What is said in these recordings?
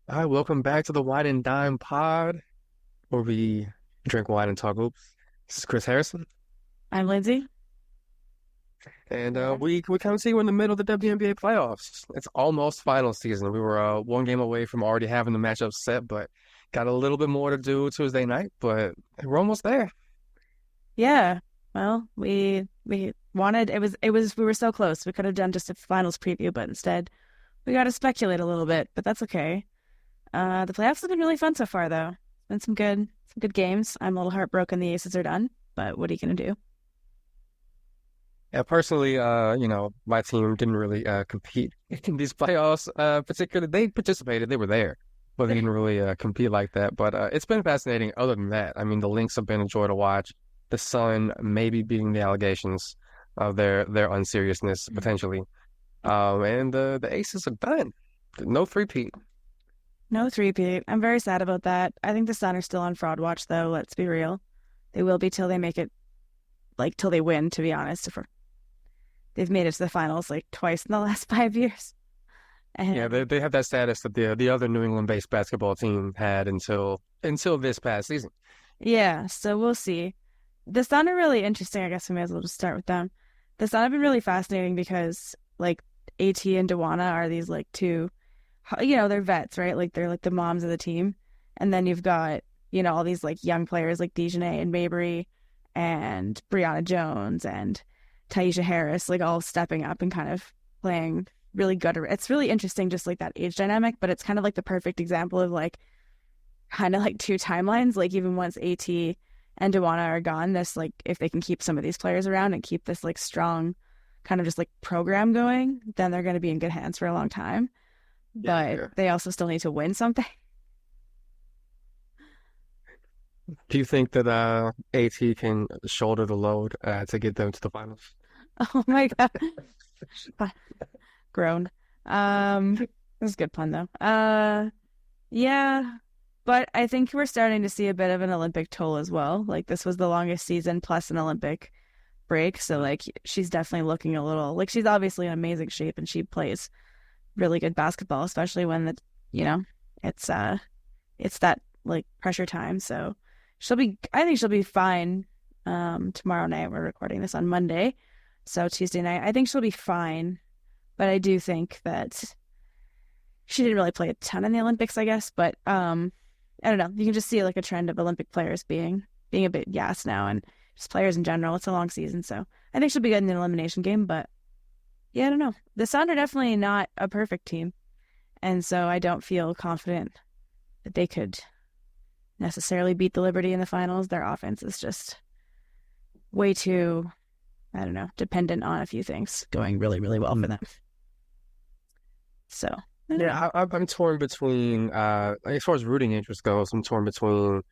Hi, welcome back to the Wine and Dime Pod, where we drink wine and talk hoops. This is Chris Harrison, I'm Lyndsay. and Yeah. we kind of see we're in the middle of the WNBA playoffs. It's almost final season. We were one game away from already having the matchup set, but got a little bit more to do Tuesday night, but we're almost there. Yeah. Well, we wanted it was we were so close. We could have done just a finals preview, but instead we got to speculate a little bit, but that's okay. The playoffs have been really fun so far though. Been some good games. I'm a little heartbroken the Aces are done, but what are you gonna do? Yeah, personally, my team didn't really compete in these playoffs. Particularly, they participated, they were there, but they didn't really compete like that. But it's been fascinating. Other than that, I mean, the Lynx have been a joy to watch. The Sun maybe beating the allegations of their unseriousness potentially, and the Aces are done. No three-peat. No three-peat. I'm very sad about that. I think the Sun are still on fraud watch though, let's be real. They will be till they make it like till they win, to be honest. They've made it to the finals like twice in the last 5 years. Yeah, And they have that status that the other New England-based basketball team had until this past season. yeah, so we'll see. The Sun are really interesting. I guess we may as well just start with them. The Sun have been really fascinating because like AT and Dwana are these like two, they're vets, right? Like they're like the moms of the team. And then you've got, all these like young players like Dejanay and Mabry and Brianna Jones and Taisha Harris, like all stepping up and kind of playing really good. It's really interesting, just like that age dynamic, but it's kind of like the perfect example of like kind of like two timelines. Like even once AT and Dwana are gone, this like if they can keep some of these players around and keep this like strong kind of just like program going, then they're going to be in good hands for a long time. But Yeah. they also still need to win something. Do you think that AT can shoulder the load to get them to the finals? Oh my god, grown. This is a good pun though. Yeah, but I think we're starting to see a bit of an Olympic toll as well. Like this was the longest season plus an Olympic break, so like she's definitely looking a little like she's obviously in amazing shape and she plays really good basketball, especially when you know it's it's that like pressure time. So I think she'll be fine. Tomorrow night we're recording this on Monday, so Tuesday night I think she'll be fine. But I do think that she didn't really play a ton in the Olympics, I guess. But I don't know. You can just see like a trend of Olympic players being a bit gassed now, and just players in general. It's a long season, so I think she'll be good in the elimination game. But yeah, I don't know. The Sun are definitely not a perfect team, and so I don't feel confident that they could necessarily beat the Liberty in the finals. Their offense is just way too, I don't know, dependent on a few things going really, really well for them. So I don't know. Yeah, I'm torn between as far as rooting interest goes, I'm torn between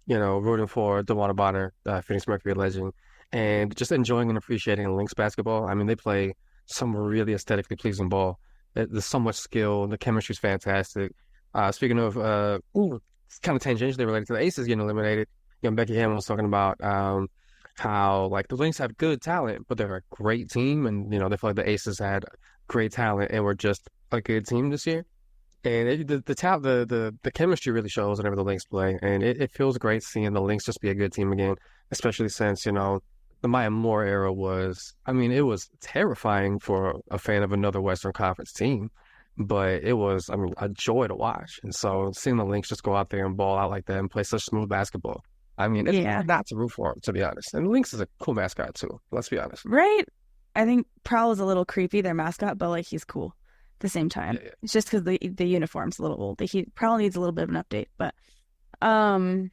rooting for DeWanna Bonner, Phoenix Mercury legend, and just enjoying and appreciating Lynx basketball. I mean, they play some really aesthetically pleasing ball. There's so much skill. The chemistry's fantastic. Speaking of, it's kind of tangentially related to the Aces getting eliminated. Becky Hammond was talking about how like the Lynx have good talent, but they're a great team, and they feel like the Aces had great talent and were just a good team this year. And the chemistry really shows whenever the Lynx play, and it feels great seeing the Lynx just be a good team again, especially since the Maya Moore era was, I mean, it was terrifying for a fan of another Western Conference team, but it was, I mean, a joy to watch. And so seeing the Lynx just go out there and ball out like that and play such smooth basketball, I mean, it's Yeah, hard not to root for them, to be honest. And the Lynx is a cool mascot too. Let's be honest. right. I think Prowl is a little creepy, their mascot, but like he's cool at the same Yeah, time. yeah. It's just because the uniform's a little old. He Prowl needs a little bit of an update, but um,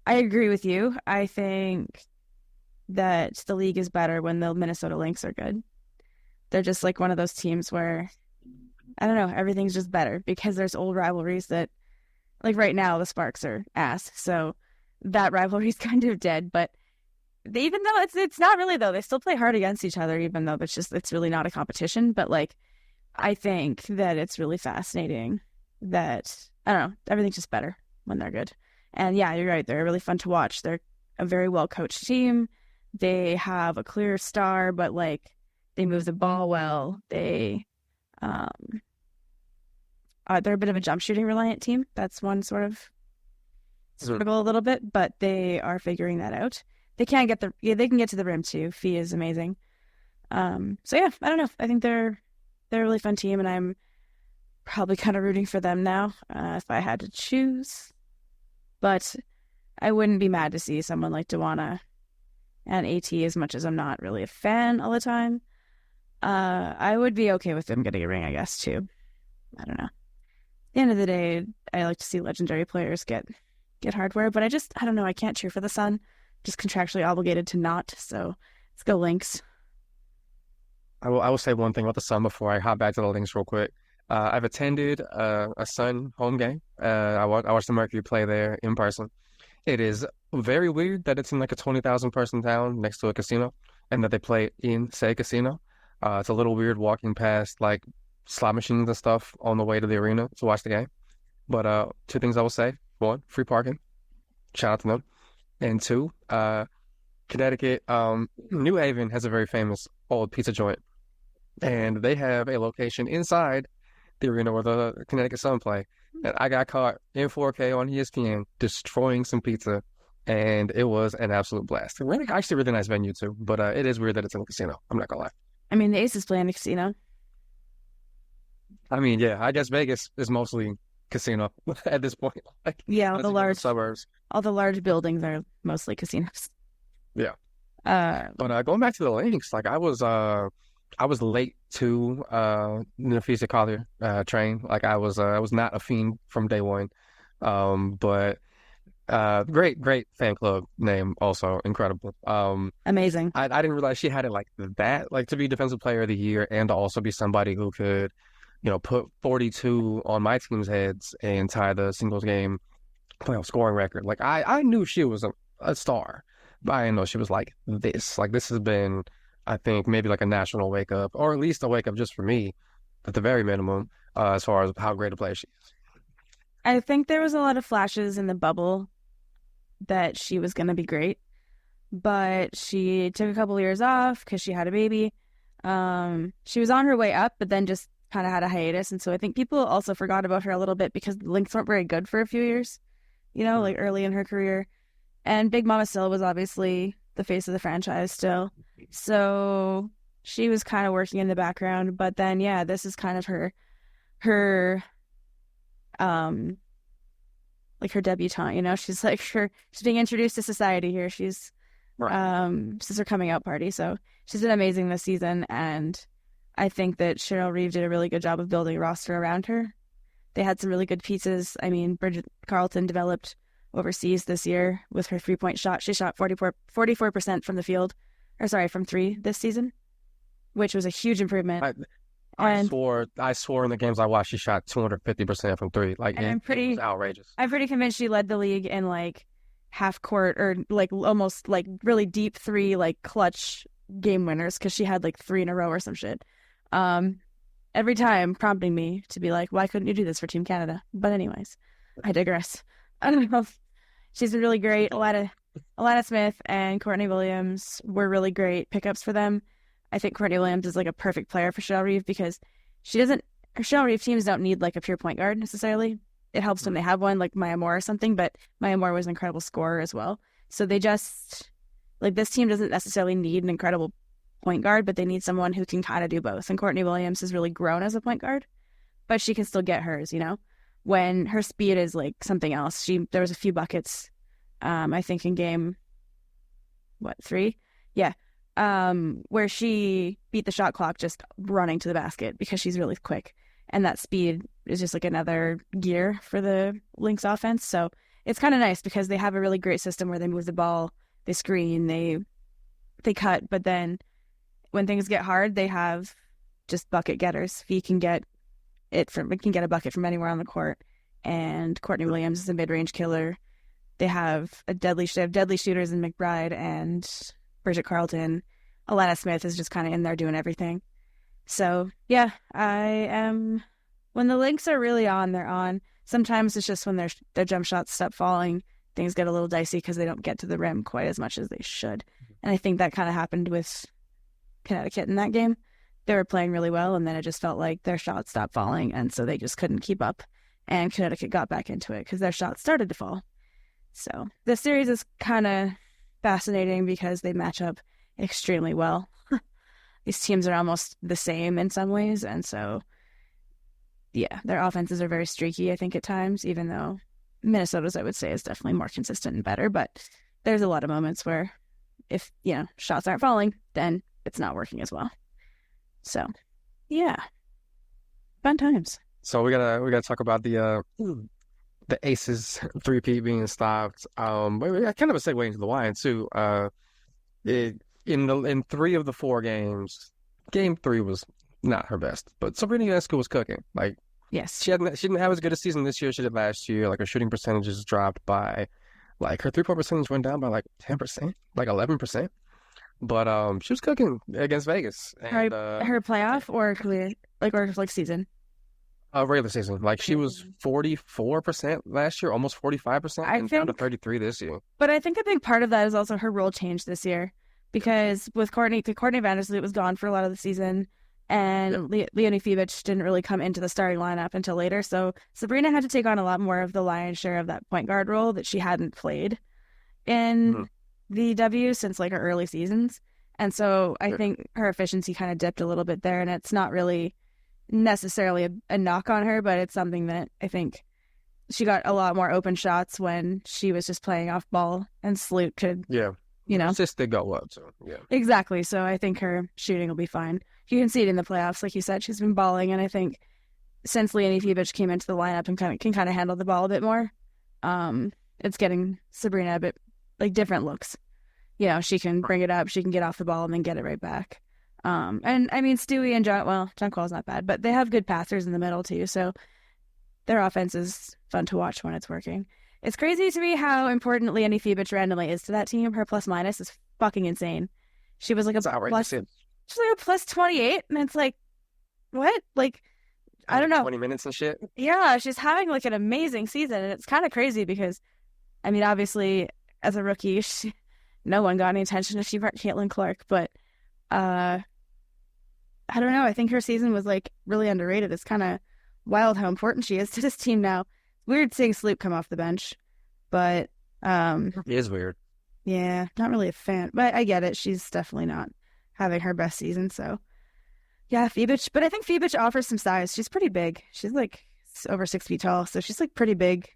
I agree with you. I think that the league is better when the Minnesota Lynx are good. They're just like one of those teams where I don't know, everything's just better because there's old rivalries that like right now the Sparks are ass, so that rivalry's kind of dead. But even though it's not really though, they still play hard against each other, even though it's really not a competition. But like I think that it's really fascinating that I don't know, everything's just better when they're good. And yeah, you're right, they're really fun to watch. They're a very well coached team. They have a clear star, but like they move the ball well. Um they're a bit of a jump shooting reliant team. That's one sort of struggle a little bit, but they are figuring that out. They can get to the rim too. Fee is amazing. So yeah, I don't know. I think they're a really fun team, and I'm probably kind of rooting for them now, if I had to choose. But I wouldn't be mad to see someone like Dyonis and AT, as much as I'm not really a fan all the time. I would be okay with them getting a ring, I guess, too. I don't know. At the end of the day, I like to see legendary players get hardware, but I don't know. I can't cheer for the Sun. Just contractually obligated to not. So let's go Lynx. I will say one thing about the Sun before I hop back to the Lynx real quick. I've attended a Sun home game. I watched the Mercury play there in person. It is very weird that it's in like a 20,000 person town next to a casino, and that they play in said casino. It's a little weird walking past like slot machines and stuff on the way to the arena to watch the game. But two things I will say: one, free parking. Shout out to them. And two, Connecticut, New Haven has a very famous old pizza joint, and they have a location inside the arena where the Connecticut Sun play. And I got caught in 4K on ESPN destroying some pizza, and it was an absolute blast. Really, actually, really nice venue too. But it is weird that it's in a casino. I'm not gonna lie. I mean, the Aces play in the casino. I mean, yeah, I guess Vegas is mostly casino at this point. Like, Yeah, all the suburbs. all the large buildings are mostly casinos. Yeah. Uh, But going back to the Lynx, like I was late to the Feteasca train. Like I was not a fiend from day one. But great fan club name, also incredible. Amazing. I didn't realize she had it like that, like to be Defensive Player of the Year and to also be somebody who could, put 42 on my team's heads and tie the singles game playoff scoring record. Like I knew she was a star, but I didn't know she was like this. Like this has been, I think, maybe like a national wake up, or at least a wake up just for me, at the very minimum, as far as how great a player she is. I think there was a lot of flashes in the bubble that she was going to be great, but she took a couple of years off because she had a baby. She was on her way up, but then just kind of had a hiatus, and so I think people also forgot about her a little bit because the Lynx weren't very good for a few years, like early in her career. And Big Mama Syl was obviously the face of the franchise still, so she was kind of working in the background. But then, yeah, this is kind of her like her debutante. She's like she's being introduced to society here. She's this is her coming out party, so she's been amazing this season, and I think that Cheryl Reeve did a really good job of building a roster around her. They had some really good pieces. I mean, Bridget Carleton developed overseas this year with her 3-point shot. She shot 44% from the field, from three this season, which was a huge improvement. I swore in the games I watched she shot 250% from three. Like, it was outrageous. I'm pretty convinced she led the league in like half court or like almost like really deep three, like clutch game winners, because she had like 3 in a row or some shit. Every time prompting me to be like, why couldn't you do this for Team Canada? But anyways, I digress. I don't know. She's been really great. Alana Smith and Courtney Williams were really great pickups for them. I think Courtney Williams is like a perfect player for Cheryl Reeve because her Cheryl Reeve teams don't need like a pure point guard necessarily. It helps when they have one like Maya Moore or something, but Maya Moore was an incredible scorer as well. So they just, like, this team doesn't necessarily need an incredible point guard, but they need someone who can kind of do both. And Courtney Williams has really grown as a point guard, but she can still get hers, when her speed is like something else. There was a few buckets, I think in game, 3? Yeah. Where she beat the shot clock just running to the basket because she's really quick. And that speed is just like another gear for the Lynx offense. So it's kind of nice because they have a really great system where they move the ball, they screen, they cut, but then when things get hard, they have just bucket getters. Fee can get a bucket from anywhere on the court, and Courtney Williams is a mid-range killer. They have deadly shooters in McBride and Bridget Carleton. Alana Smith is just kind of in there doing everything. So yeah, when the Lynx are really on, they're on. Sometimes it's just when their jump shots stop falling, things get a little dicey because they don't get to the rim quite as much as they should. And I think that kind of happened with Connecticut in that game. they were playing really well, and then it just felt like their shots stopped falling, and so they just couldn't keep up. And Connecticut got back into it because their shots started to fall. So this series is kind of fascinating because they match up extremely well. These teams are almost the same in some ways, and so yeah, their offenses are very streaky, I think, at times, even though Minnesota's, I would say, is definitely more consistent and better. But there's a lot of moments where if, shots aren't falling, then it's not working as well. So, yeah, fun times. So we gotta talk about the Aces three-peat being stopped. But we got kind of a segue into the wine too. In 3 of the 4 games, game 3 was not her best, but Sabrina Ionescu was cooking. Like, Yes. she didn't have as good a season this year as she did last year. Like, her shooting percentages dropped by, like, her 3-point percentage went down by like 10%, like 11%. But she was cooking against Vegas. And Her playoff or career, or season? regular season, like she was 44% last year, almost 45%, and down to 33 this year. But I think a big part of that is also her role change this year, because with Courtney Vandersloot was gone for a lot of the season, and Leonie Feebich didn't really come into the starting lineup until later. So Sabrina had to take on a lot more of the lion's share of that point guard role that she hadn't played in the W since like her early seasons. And so I think her efficiency kind of dipped a little bit there, and it's not really necessarily a knock on her, but it's something that I think she got a lot more open shots when she was just playing off ball, and Sloot could, Assists did go up, so Exactly. So I think her shooting will be fine. You can see it in the playoffs, like you said, she's been balling, and I think since Leonie Feebich came into the lineup and can kind of handle the ball a bit more, it's getting Sabrina a bit like different looks. She can bring it up, she can get off the ball and then get it right back. And I mean, Stewie and John Quall's not bad, but they have good passers in the middle too. So their offense is fun to watch when it's working. It's crazy to me how important Leonie Feebich randomly is to that team. Her plus minus is fucking insane. She was like she's like a plus 28, and it's like, what? Like, I don't know. 20 minutes and shit. Yeah, she's having like an amazing season, and it's kind of crazy because, I mean, obviously as a rookie, no one got any attention if she weren't Caitlin Clark, but I don't know. I think her season was like really underrated. It's kind of wild how important she is to this team now. Weird seeing Sloop come off the bench, but it is weird. Yeah, not really a fan, but I get it. She's definitely not having her best season, so yeah, Feebich. But I think Feebich offers some size. She's pretty big. She's like over 6 feet tall, so she's like pretty big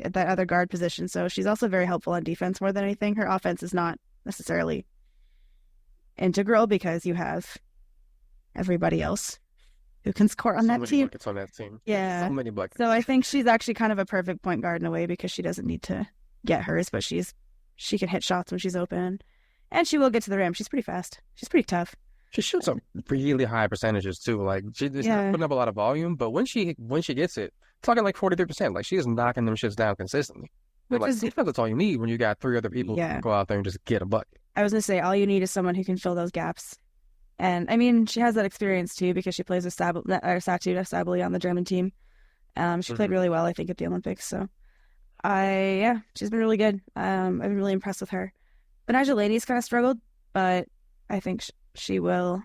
at that other guard position. So she's also very helpful on defense more than anything. Her offense is not necessarily integral because you have everybody else who can score on that team. Buckets on that team. Yeah. So many buckets. So I think she's actually kind of a perfect point guard in a way because she doesn't need to get hers, but she can hit shots when she's open, and she will get to the rim. She's pretty fast. She's pretty tough. She shoots up really high percentages too. Like she's not putting up a lot of volume, but when she gets it, talking like 43%. Like she is knocking them shits down consistently. That's all you need when you got 3 other people who can go out there and just get a bucket. I was gonna say all you need is someone who can fill those gaps. And I mean, she has that experience too because she plays with Satu Sabali on the German team. She played really well, I think, at the Olympics. So, she's been really good. I've been really impressed with her. Benaja Laney's kind of struggled, but I think she will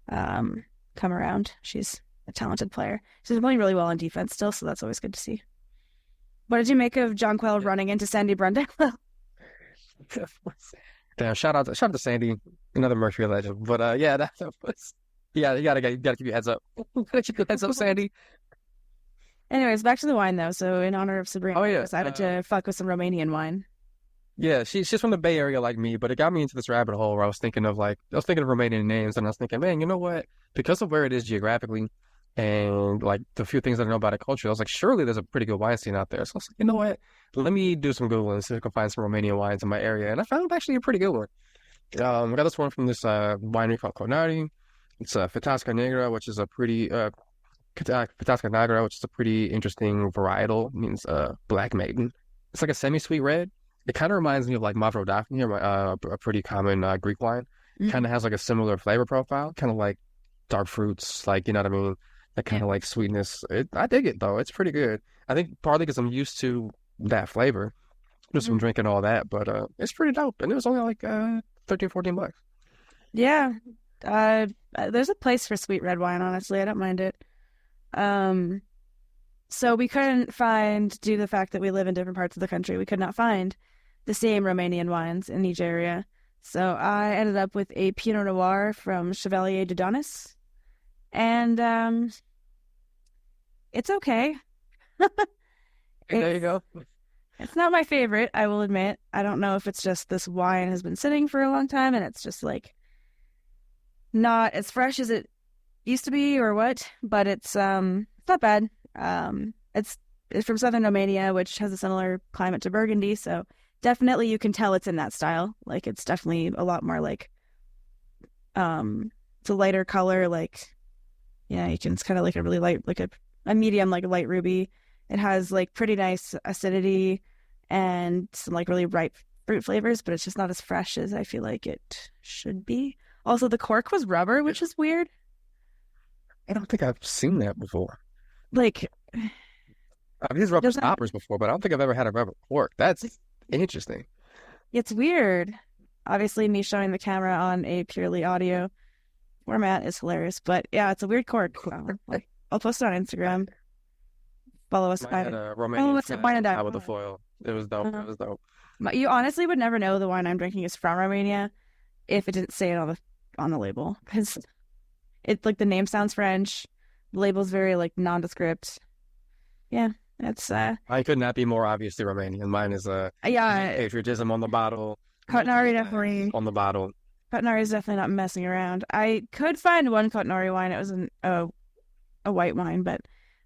come around. She's a talented player. She's playing really well on defense still, so that's always good to see. What did you make of John Quell running into Sandy Brundle? Damn! Shout out to Sandy, another Mercury legend. But that was you gotta keep your heads up. Keep your heads up, Sandy. Anyways, back to the wine though. So in honor of Sabrina, I decided to fuck with some Romanian wine. Yeah, she's from the Bay Area like me, but it got me into this rabbit hole where I was thinking of Romanian names, and I was thinking, man, you know what? Because of where it is geographically, and like the few things that I know about it culturally, I was like, surely there's a pretty good wine scene out there. So I was like, you know what? Let me do some Googling and see if I can find some Romanian wines in my area, and I found actually a pretty good one. I got this one from this winery called Cotnari. It's Feteasca Neagra, which is a pretty Feteasca Neagra, which is a pretty interesting varietal. It means black maiden. It's like a semi-sweet red. It kind of reminds me of like Mavrodaphne, a pretty common Greek wine. Kind of has like a similar flavor profile, kind of like dark fruits, like, you know what I mean? That kind of like sweetness. I dig it though. It's pretty good. I think partly because I'm used to that flavor, just from drinking all that. But it's pretty dope, and it was only like $13-14. Yeah, There's a place for sweet red wine, honestly. I don't mind it. Um, so we couldn't find, due to the fact that we live in different parts of the country, we could not find the same Romanian wines in each area. So I ended up with a Pinot Noir from Chevalier de Dyonis, and it's okay. There you It's go. it's not my favorite, I will admit. I don't know if it's just this wine has been sitting for a long time and it's just like not as fresh as it used to be or what, but it's not bad. It's from southern Romania, which has a similar climate to Burgundy, so definitely you can tell it's in that style. Like it's definitely a lot more like it's a lighter color, like yeah, you can it's kind of like a really light like a medium like a light ruby. It has like pretty nice acidity and some like really ripe fruit flavors, but it's just not as fresh as I feel like it should be. Also, the cork was rubber, which is weird. I don't think I've seen that before. Like, I've used rubber doesn't stoppers before, but I don't think I've ever had a rubber cork. That's interesting. it's weird. Obviously, me showing the camera on a purely audio format is hilarious, but yeah, it's a weird cork. Like, I'll post it on Instagram. Follow us Mine by had a follow Romanian us at flag Wine and on top of the Dine. foil. It was dope. Uh, It was dope. but you honestly would never know the wine I'm drinking is from Romania if it didn't say it on the label because it's like the name sounds French, the label's very like nondescript. Yeah, it's I could not be more obviously Romanian. Mine is yeah, patriotism on the bottle, Cotnari multi-flags definitely. on the bottle. Cotnari is definitely not messing around. I could find one Cotnari wine. It was a white wine, but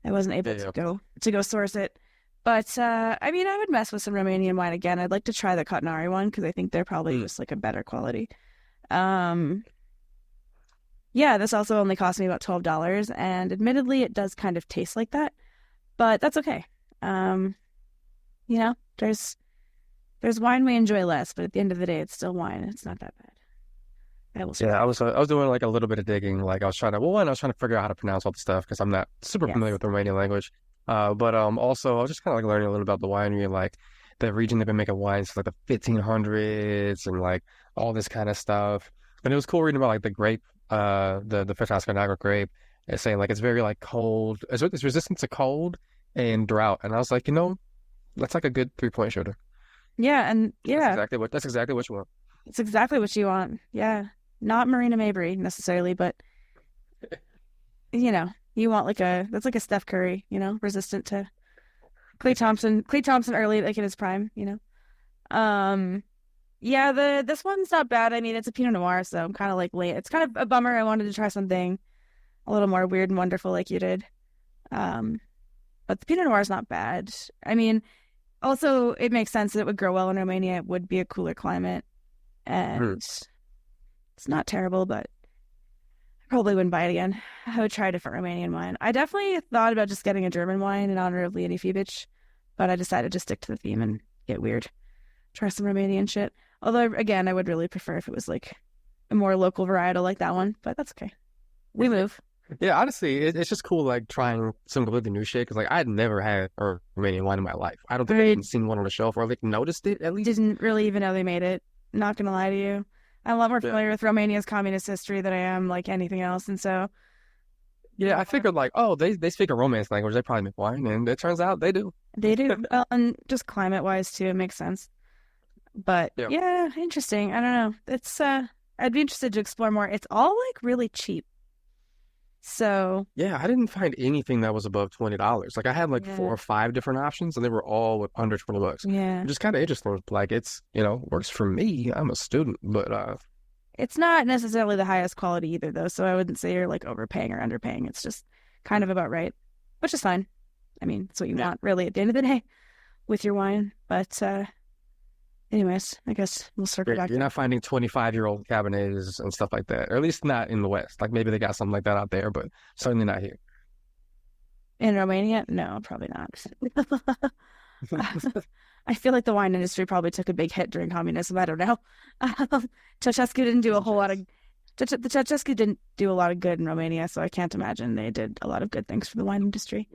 I wasn't able Yeah, yeah. to go source it. But I mean, I would mess with some Romanian wine again. I'd like to try the Cotnari one because I think they're probably Mm. just like a better quality. Um, yeah, this also only cost me about $12, and admittedly, it does kind of taste like that, but that's okay. Um, you know, there's wine we enjoy less, but at the end of the day, it's still wine. It's not that bad. I will Yeah, say. I was doing like a little bit of digging. Like I was trying to, well, one, I was trying to figure out how to pronounce all the stuff because I'm not super familiar Yes. with the Romanian language. But also I was just kind of like learning a little about the winery and like the region they've been making wines since like the 1500s and like all this kind of stuff. And it was cool reading about like the grape, the Feteasca Neagra grape. It's saying like it's very like cold, it's resistant to cold and drought. And I was like, that's like a good 3-point shooter. Yeah, and yeah, That's exactly what you want. it's exactly what you want. Yeah. Not Marina Mabry necessarily, but you know, you want like that's like a Steph Curry, resistant to Klay Thompson. Klay Thompson early like in his prime, Um yeah, this one's not bad. I mean, it's a Pinot Noir, so I'm kind of like late. It's kind of a bummer. I wanted to try something a little more weird and wonderful like you did. Um, but the Pinot Noir is not bad. I mean, also it makes sense that it would grow well in Romania. It would be a cooler climate, Hmm. and it's not terrible, but I probably wouldn't buy it again. I would try a different Romanian wine. I definitely thought about just getting a German wine in honor of Leonie Fibich, but I decided to stick to the theme and get weird. Try some Romanian shit. Although, again, I would really prefer if it was like a more local varietal like that one, but that's okay. We move. Yeah, honestly, it's just cool like trying some completely new shit because like I'd never had a Romanian wine in my life. I don't think I've I even seen one on the shelf or like noticed it at least. didn't really even know they made it. Not gonna lie to you. I'm a lot more Yeah. familiar with Romania's communist history than I am like anything else, and so Yeah, I figured like, oh, they speak a Romance language, they probably make wine, and it turns out they do. they do. Well, and just climate wise too, it makes sense. But Yeah. yeah, interesting. I don't know. It's I'd be interested to explore more. It's all like really cheap. So Yeah, I didn't find anything that was above $20. Like I had like four yeah. or five different options, and they were all under $20. Yeah. Which is kind of interesting. Like it's works for me. I'm a student, but It's not necessarily the highest quality either though, so I wouldn't say you're like overpaying or underpaying. It's just kind of about right, which is fine. I mean, it's what you yeah, want really at the end of the day with your wine. But anyways, I guess we'll circle back you're to not finding 25-year-old Cabernets and stuff like that, or at least not in the West. Like maybe they got something like that out there, but certainly not here. in Romania. No, probably not. I feel like the wine industry probably took a big hit during communism. I don't know. Ceausescu didn't do There's a a whole lot of chance. the Ceausescu didn't do a lot of good in Romania, so I can't imagine they did a lot of good things for the wine industry.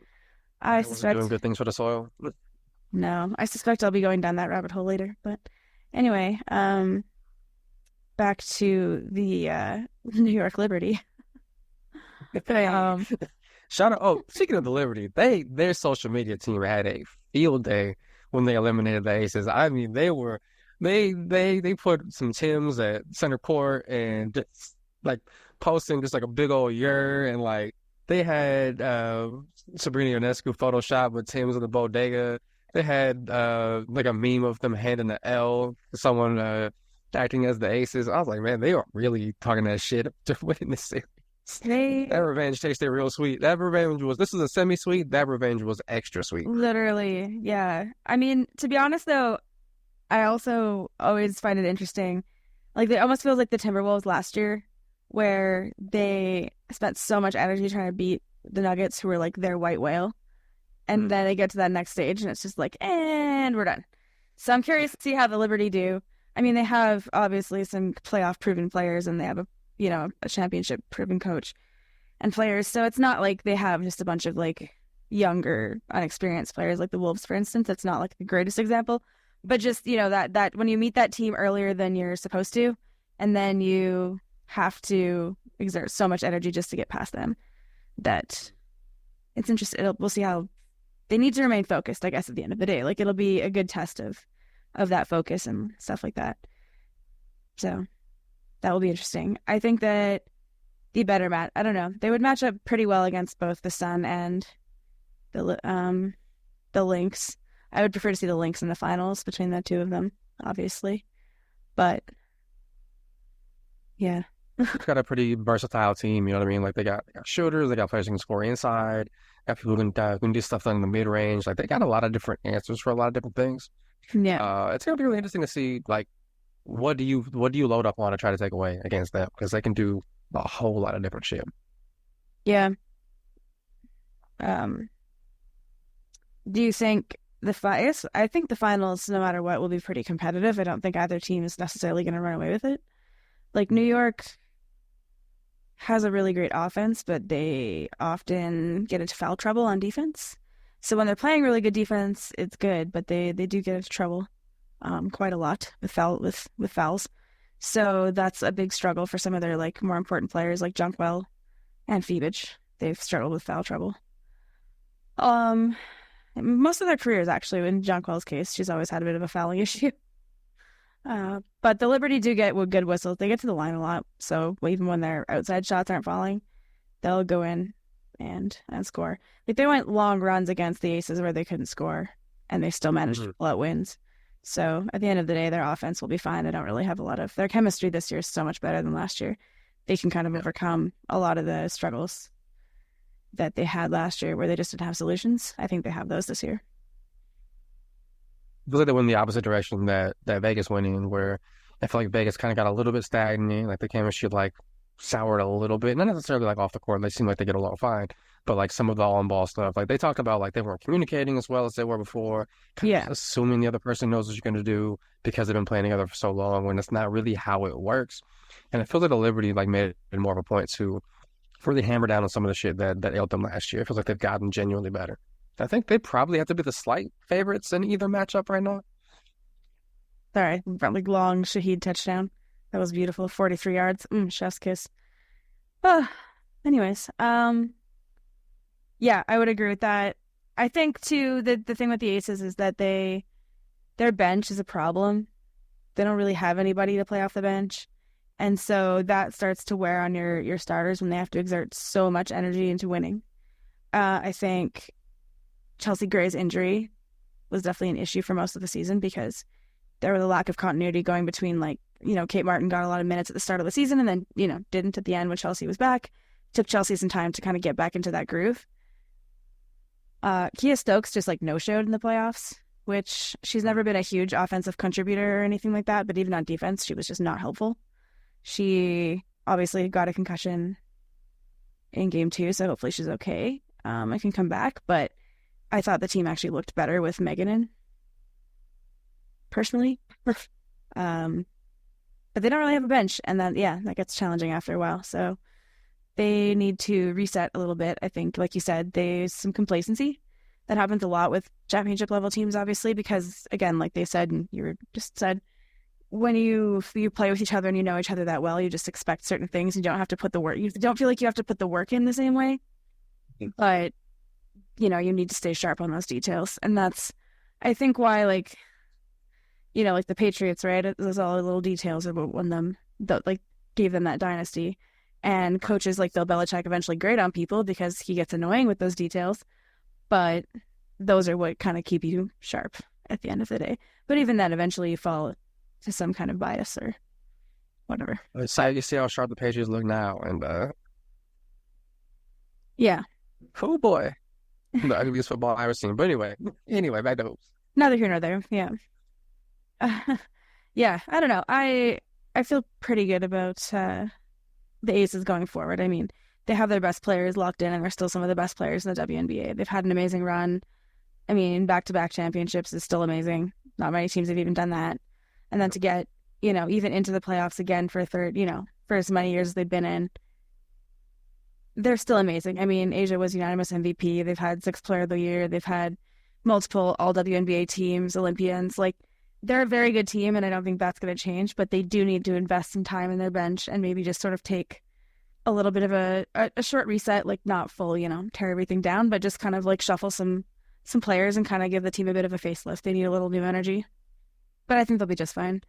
I I wasn't doing suspect good things for the soil. no. I suspect I'll be going down that rabbit hole later. But anyway, back to the New York Liberty. Hey, Um, shout out! Oh, speaking of the Liberty, their social media team had a field day when they eliminated the Aces. I mean, they put some Tims at center court and just like posting just like a big old yer and like they had Sabrina Ionescu Photoshop with Tims in the bodega. They had like a meme of them handing the L to someone acting as the Aces. I was like, man, they are really talking that shit to win this series. That they revenge tasted real sweet. That revenge was, this is a semi-sweet. That revenge was extra sweet. literally, yeah. I mean, to be honest though, I also always find it interesting. Like it almost feels like the Timberwolves last year, where they spent so much energy trying to beat the Nuggets, who were like their white whale, and then they get to that next stage, and it's just like, and we're done. So I'm curious to see how the Liberty do. I mean, they have obviously some playoff proven players, and they have a championship proven coach and players. So it's not like they have just a bunch of like younger, unexperienced players like the Wolves, for instance. That's not like the greatest example, but just that when you meet that team earlier than you're supposed to, and then you have to exert so much energy just to get past them, that it's interesting. We'll see how they need to remain focused, I guess, at the end of the day. Like it'll be a good test of that focus and stuff like that. So that will be interesting. I think that I don't know. They would match up pretty well against both the Sun and the Lynx. I would prefer to see the Lynx in the finals between the two of them, obviously. But yeah. It's got a pretty versatile team, you know what I mean? Like they got shooters, they got players who can score inside, got people who can do stuff in the mid range. Like they got a lot of different answers for a lot of different things. Yeah. It's gonna be really interesting to see like what do you load up on to try to take away against them because they can do a whole lot of different shit. Yeah. Um, do you think I think the finals, no matter what, will be pretty competitive. I don't think either team is necessarily going to run away with it. Like New York has a really great offense, but they often get into foul trouble on defense. So when they're playing really good defense, it's good, but they do get into trouble quite a lot with fouls. So that's a big struggle for some of their like more important players like Junkwell and Pheebridge. They've struggled with foul trouble. Most of their careers actually. In Junkwell's case, she's always had a bit of a fouling issue. But the Liberty do get good whistles. They get to the line a lot, so even when their outside shots aren't falling, they'll go in and score. Like they went long runs against the Aces where they couldn't score, and they still managed to pull out wins. So at the end of the day, their offense will be fine. They don't really have a lot of their chemistry this year is so much better than last year. They can kind of overcome a lot of the struggles that they had last year where they just didn't have solutions. I think they have those this year. I feel like they went in the opposite direction that Vegas went in, where I feel like Vegas kind of got a little bit stagnant, like the chemistry like soured a little bit, not necessarily like off the court. They seem like they get along fine, but like some of the on-ball stuff, like they talked about like they weren't communicating as well as they were before, kind of assuming the other person knows what you're going to do because they've been playing together for so long when it's not really how it works. And I feel like the Liberty like made it more of a point to really hammer down on some of the shit that ailed them last year. It feels like they've gotten genuinely better. I think they probably have to be the slight favorites in either matchup right now. Sorry, like long Shaheed touchdown. That was beautiful. 43 yards. Chef's kiss. Anyways, yeah, I would agree with that. I think too the thing with the Aces is that their bench is a problem. They don't really have anybody to play off the bench. And so that starts to wear on your starters when they have to exert so much energy into winning. I think Chelsea Gray's injury was definitely an issue for most of the season because there was a lack of continuity going between Kate Martin got a lot of minutes at the start of the season and then, didn't at the end when Chelsea was back. Took Chelsea some time to kind of get back into that groove. Kia Stokes just no-showed in the playoffs, which she's never been a huge offensive contributor or anything like that, but even on defense, she was just not helpful. She obviously got a concussion in game 2, so hopefully she's okay. I can come back, but I thought the team actually looked better with Megan in, personally. But they don't really have a bench, and then, that gets challenging after a while. So they need to reset a little bit. I think, like you said, there's some complacency. That happens a lot with championship level teams, obviously, because, again, like they said, and you just said, when you play with each other and you know each other that well, you just expect certain things. You don't have to put the work. You don't feel like you have to put the work in the same way, but you need to stay sharp on those details, and that's, I think, why like the Patriots, right? There's all the little details about when them that like gave them that dynasty, and coaches like Bill Belichick eventually grate on people because he gets annoying with those details, but those are what kind of keep you sharp at the end of the day. But even then, eventually you fall to some kind of bias or whatever. So you see how sharp the Patriots look now, and Yeah. oh boy, the ugliest football I've ever seen. But anyway, back to hoops. Neither here nor there. Yeah. Yeah. I don't know. I feel pretty good about the Aces going forward. I mean, they have their best players locked in, and they're still some of the best players in the WNBA. They've had an amazing run. I mean, back-to-back championships is still amazing. Not many teams have even done that. And then to get, even into the playoffs again for a third, for as many years as they've been in, they're still amazing. I mean, Asia was unanimous MVP. They've had 6th Player of the Year. They've had multiple all WNBA teams, Olympians. Like, they're a very good team, and I don't think that's going to change, but they do need to invest some time in their bench and maybe just sort of take a little bit of a short reset, like not full, tear everything down, but just kind of like shuffle some players and kind of give the team a bit of a facelift. They need a little new energy, but I think they'll be just fine.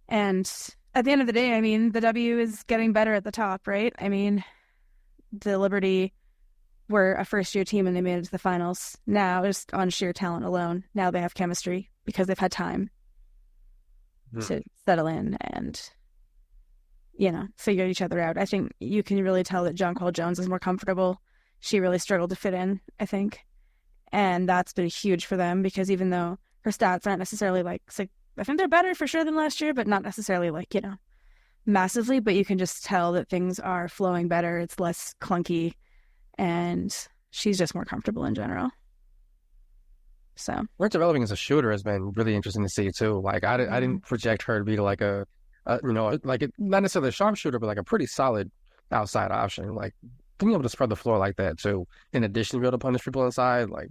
And at the end of the day, I mean, the W is getting better at the top, right? I mean, the Liberty were a first-year team and they made it to the finals. Now, just on sheer talent alone, now they have chemistry because they've had time to settle in and, figure each other out. I think you can really tell that Jonquel Jones is more comfortable. She really struggled to fit in, I think. And that's been huge for them because even though her stats aren't necessarily I think they're better for sure than last year, but not necessarily massively. But you can just tell that things are flowing better. It's less clunky, and she's just more comfortable in general. So Her developing as a shooter has been really interesting to see too. Like I didn't project her to be like not necessarily a sharpshooter, but like a pretty solid outside option. Like being able to spread the floor like that too, in addition to be able to punish people inside, like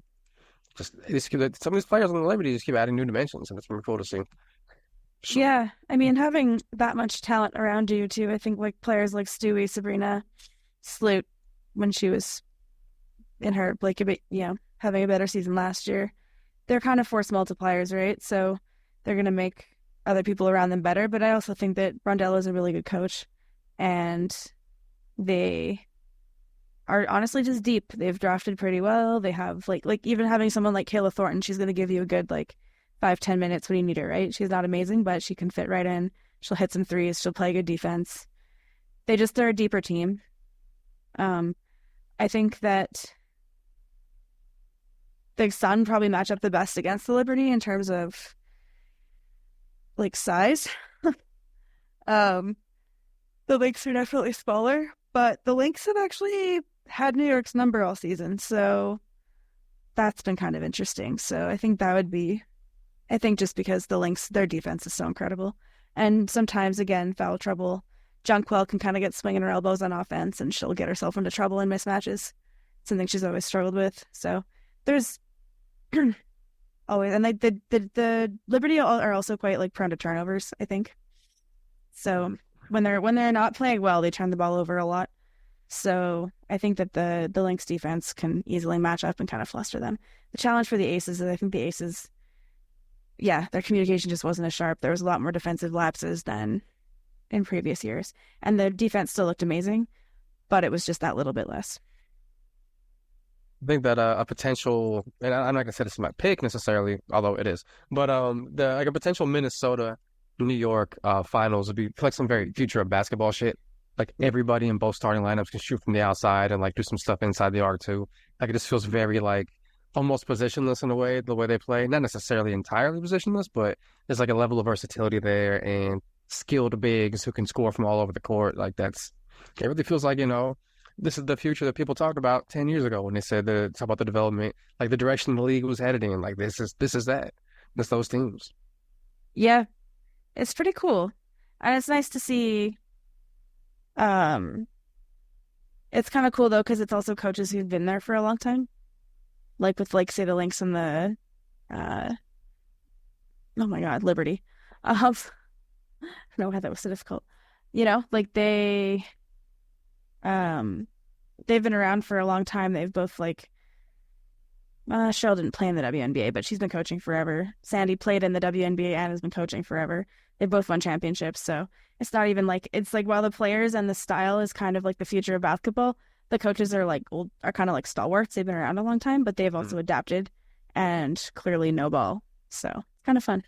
some of these players on the Liberty just keep adding new dimensions, and it's really cool to see. Yeah, I mean, having that much talent around you too, I think like players like Stewie, Sabrina, Sloot, when she was in her having a better season last year, they're kind of force multipliers, right? So they're gonna make other people around them better. But I also think that Rondello is a really good coach, and they are honestly just deep. They've drafted pretty well. They have like even having someone like Kayla Thornton, she's going to give you a good 5-10 minutes when you need her, right? She's not amazing, but she can fit right in. She'll hit some threes. She'll play good defense. They're a deeper team. I think that the Sun probably match up the best against the Liberty in terms of size. The Lynx are definitely smaller, but the Lynx have actually had New York's number all season, so that's been kind of interesting. So I think just because the Lynx, their defense is so incredible. And sometimes, again, foul trouble. Jonquel can kind of get swinging her elbows on offense, and she'll get herself into trouble in mismatches. Something she's always struggled with. So there's always, and the Liberty are also quite prone to turnovers, I think. So when they're not playing well, they turn the ball over a lot. So I think that the Lynx defense can easily match up and kind of fluster them. The challenge for the Aces is I think the Aces, their communication just wasn't as sharp. There was a lot more defensive lapses than in previous years. And the defense still looked amazing, but it was just that little bit less. I think that a potential, and I'm not gonna say this is my pick necessarily, although it is, but a potential Minnesota New York finals would be like some very future of basketball shit. Like everybody in both starting lineups can shoot from the outside and do some stuff inside the arc too. Like it just feels very almost positionless in a way, the way they play. Not necessarily entirely positionless, but there's a level of versatility there and skilled bigs who can score from all over the court. It really feels like, this is the future that people talked about 10 years ago when they said talk about the development, the direction the league was headed in. This is that. It's those teams. Yeah. It's pretty cool. And it's nice to see. It's kind of cool though, because it's also coaches who've been there for a long time. With say the Lynx and the oh my God, Liberty. don't know why that was so difficult. Like they've been around for a long time. They've both like Cheryl didn't play in the WNBA, but she's been coaching forever. Sandy played in the WNBA and has been coaching forever. They've both won championships, so it's not even like it's like while the players and the style is kind of like the future of basketball, the coaches are like are kind of like stalwarts. They've been around a long time, but they've also adapted and clearly no ball. So it's kind of fun.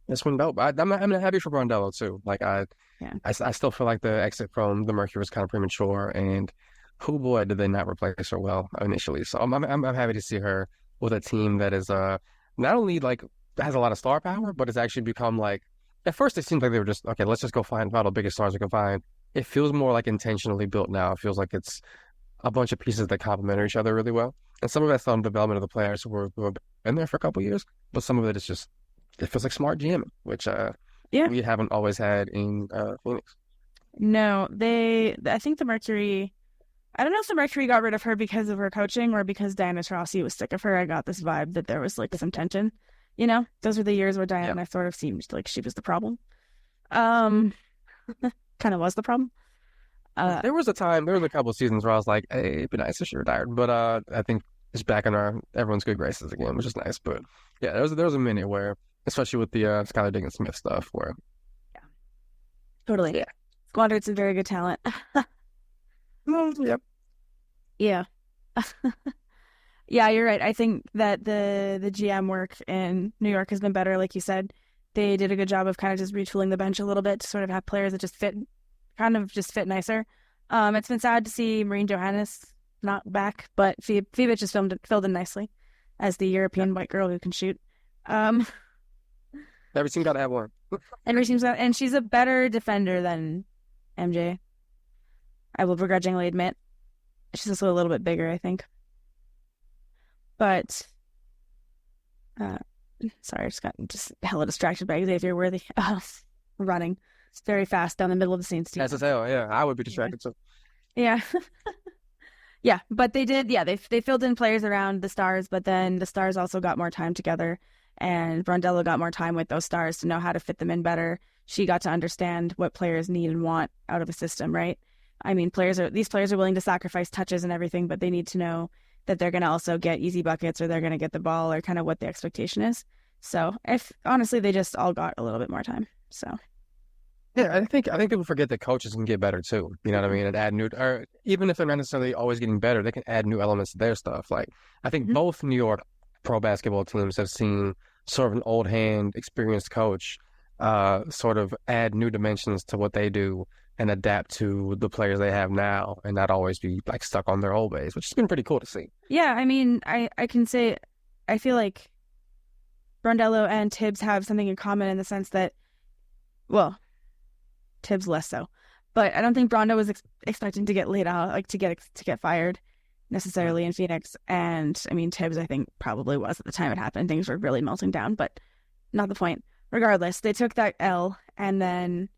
This one dope. I'm happy for Brondello too. Like Yeah. I still feel like the exit from the Mercury was kind of premature, and who boy did they not replace her well initially. So I'm happy to see her with a team that is not only like has a lot of star power, but it's actually become like at first it seemed like they were just okay, let's just go find the biggest stars we can find. It feels more like intentionally built now. It feels like it's a bunch of pieces that complement each other really well. And some of that's on development of the players who have been there for a couple of years, but some of it is just it feels like smart GM, which Yeah. we haven't always had in Phoenix. No, I think the Mercury, I don't know if the Mercury got rid of her because of her coaching or because Diana Taurasi was sick of her. I got this vibe that there was like some tension. Those were the years where Diana sort of seemed like she was the problem. Kind of was the problem. There was a couple of seasons where I was like, hey, it'd be nice if she retired. But I think it's back in everyone's good graces again, which is nice. But yeah, there was a minute where, especially with the Skylar Diggins-Smith stuff, where totally. Yeah. Squandered some very good talent. Yep. Yeah. Yeah, you're right. I think that the GM work in New York has been better, like you said. They did a good job of kind of just retooling the bench a little bit to sort of have players that just fit nicer. It's been sad to see Maureen Johannes not back, but Phoebe just filled in nicely as the European white girl who can shoot. Every team got to have one. And she's a better defender than MJ. I will begrudgingly admit. She's also a little bit bigger, I think. But sorry, I just got hella distracted by Xavier Worthy running very fast down the middle of the scenes. As hell, yeah. I would be distracted too. Yeah. Yeah, but they did. Yeah, they filled in players around the stars, but then the stars also got more time together, and Brondello got more time with those stars to know how to fit them in better. She got to understand what players need and want out of a system, right? I mean, these players are willing to sacrifice touches and everything, but they need to know that they're going to also get easy buckets or they're going to get the ball or kind of what the expectation is. So, honestly, they just all got a little bit more time. So. Yeah, I think people forget that coaches can get better too. You know what I mean? And add new, or even if they're not necessarily always getting better, they can add new elements to their stuff. Like I think both New York pro basketball teams have seen sort of an old hand, experienced coach, sort of add new dimensions to what they do and adapt to the players they have now, and not always be like stuck on their old ways, which has been pretty cool to see. Yeah, I mean, I can say, I feel like Brondello and Tibbs have something in common in the sense that, well, Tibbs less so, but I don't think Brondo was expecting to get laid out, like to get fired necessarily in Phoenix. And I mean, Tibbs, I think probably was at the time it happened. Things were really melting down, but not the point. Regardless, they took that L and then